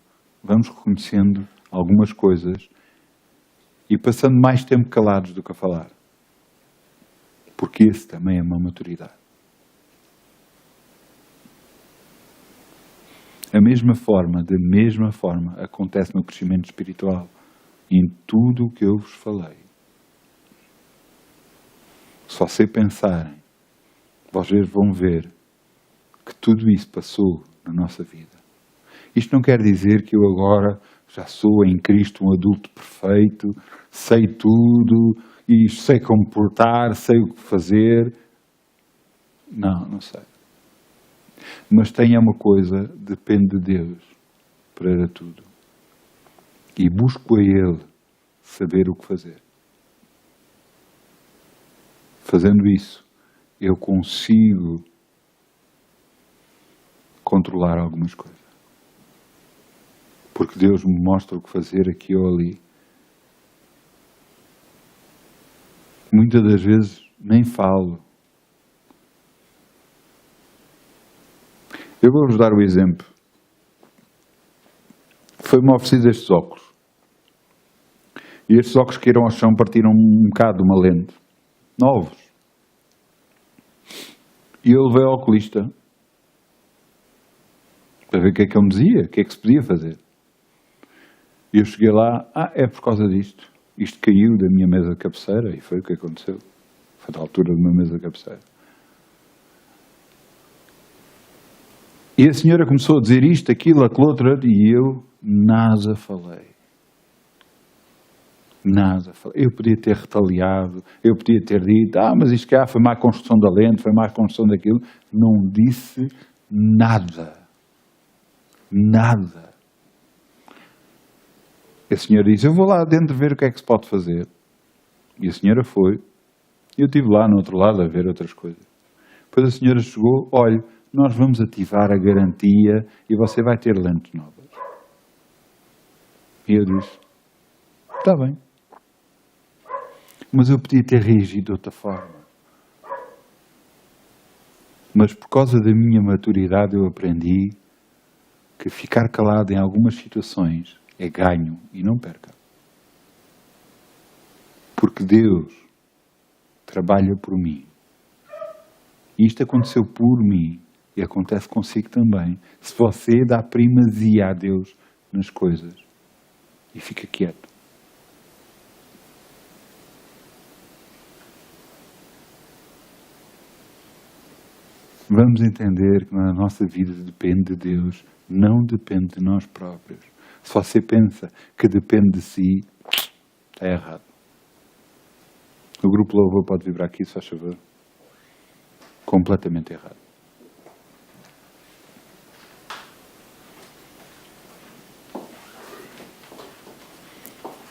vamos reconhecendo algumas coisas e passando mais tempo calados do que a falar. Porque esse também é uma maturidade. Da mesma forma, acontece no crescimento espiritual e em tudo o que eu vos falei. Se vocês pensarem, vocês vão ver que tudo isso passou na nossa vida. Isto não quer dizer que eu agora já sou em Cristo um adulto perfeito, sei tudo e sei como portar, sei o que fazer. Não sei. Mas tenha uma coisa, depende de Deus para tudo. E busco a Ele saber o que fazer. Fazendo isso, eu consigo controlar algumas coisas. Porque Deus me mostra o que fazer aqui ou ali. Muitas das vezes nem falo. Eu vou-vos dar o exemplo. Foi-me oferecido estes óculos. E estes óculos caíram ao chão, partiram um bocado de uma lente. Novos. E eu levei ao oculista para ver o que é que ele me dizia, o que é que se podia fazer. E eu cheguei lá, é por causa disto. Isto caiu da minha mesa de cabeceira, e foi o que aconteceu. Foi da altura de uma mesa de cabeceira. E a senhora começou a dizer isto, aquilo, aquilo outro, e eu nada falei. Nada falei. Eu podia ter retaliado, eu podia ter dito, mas isto cá foi má construção da lente, foi má construção daquilo. Não disse nada. Nada. A senhora disse, eu vou lá dentro ver o que é que se pode fazer. E a senhora foi. Eu estive lá no outro lado a ver outras coisas. Depois a senhora chegou, olha, nós vamos ativar a garantia e você vai ter lentes novas. E eu disse, está bem. Mas eu podia ter reagido de outra forma. Mas por causa da minha maturidade eu aprendi que ficar calado em algumas situações é ganho e não perca. Porque Deus trabalha por mim. E isto aconteceu por mim e acontece consigo também. Se você dá primazia a Deus nas coisas e fica quieto. Vamos entender que na nossa vida depende de Deus, não depende de nós próprios. Se você pensa que depende de si, está errado. O grupo Louvor pode vibrar aqui, se faz favor. Completamente errado.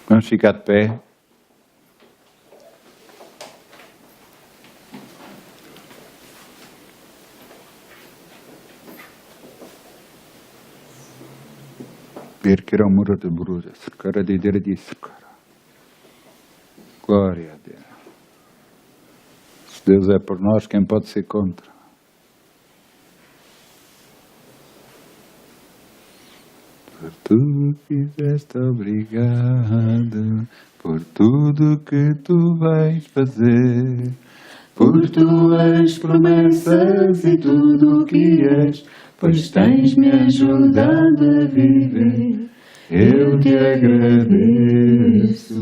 Vamos ficar de pé. Glória a Deus. Se Deus é por nós, quem pode ser contra? Por tudo que fizeste, obrigado. Por tudo que tu vais fazer. Por tuas promessas e tudo o que és, pois tens-me ajudado a viver. Eu te agradeço,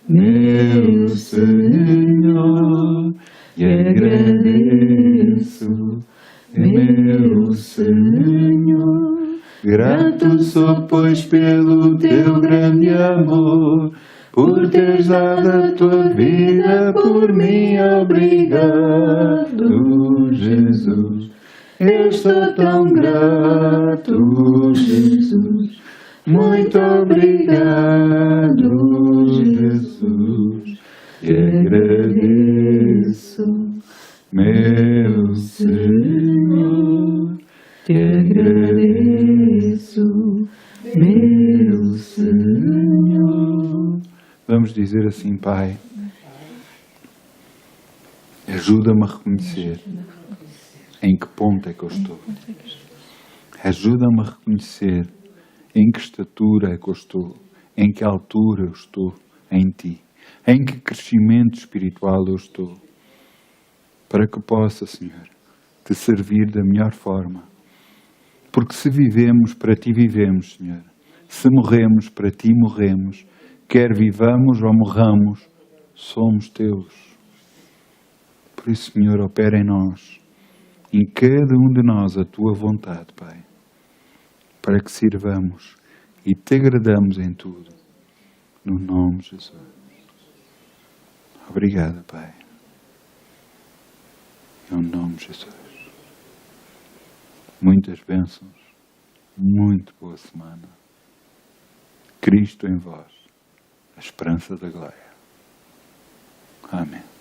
meu Senhor, e agradeço, meu Senhor. Grato sou, pois, pelo teu grande amor, por teres dado a tua vida por mim. Obrigado, Jesus. Eu estou tão grato, Jesus. Muito obrigado, Jesus. Te agradeço, meu Senhor. Te agradeço, meu Senhor. Vamos dizer assim, Pai, ajuda-me a reconhecer em que ponto é que eu estou. Ajuda-me a reconhecer em que estatura é que eu estou, em que altura eu estou em Ti, em que crescimento espiritual eu estou, para que possa, Senhor, Te servir da melhor forma. Porque se vivemos, para Ti vivemos, Senhor. Se morremos, para Ti morremos. Quer vivamos ou morramos, somos Teus. Por isso, Senhor, opera em nós, em cada um de nós, a Tua vontade, Pai, para que sirvamos e Te agradamos em tudo. No nome de Jesus. Obrigado, Pai. No nome de Jesus. Muitas bênçãos. Muito boa semana. Cristo em vós, a esperança da glória. Amém.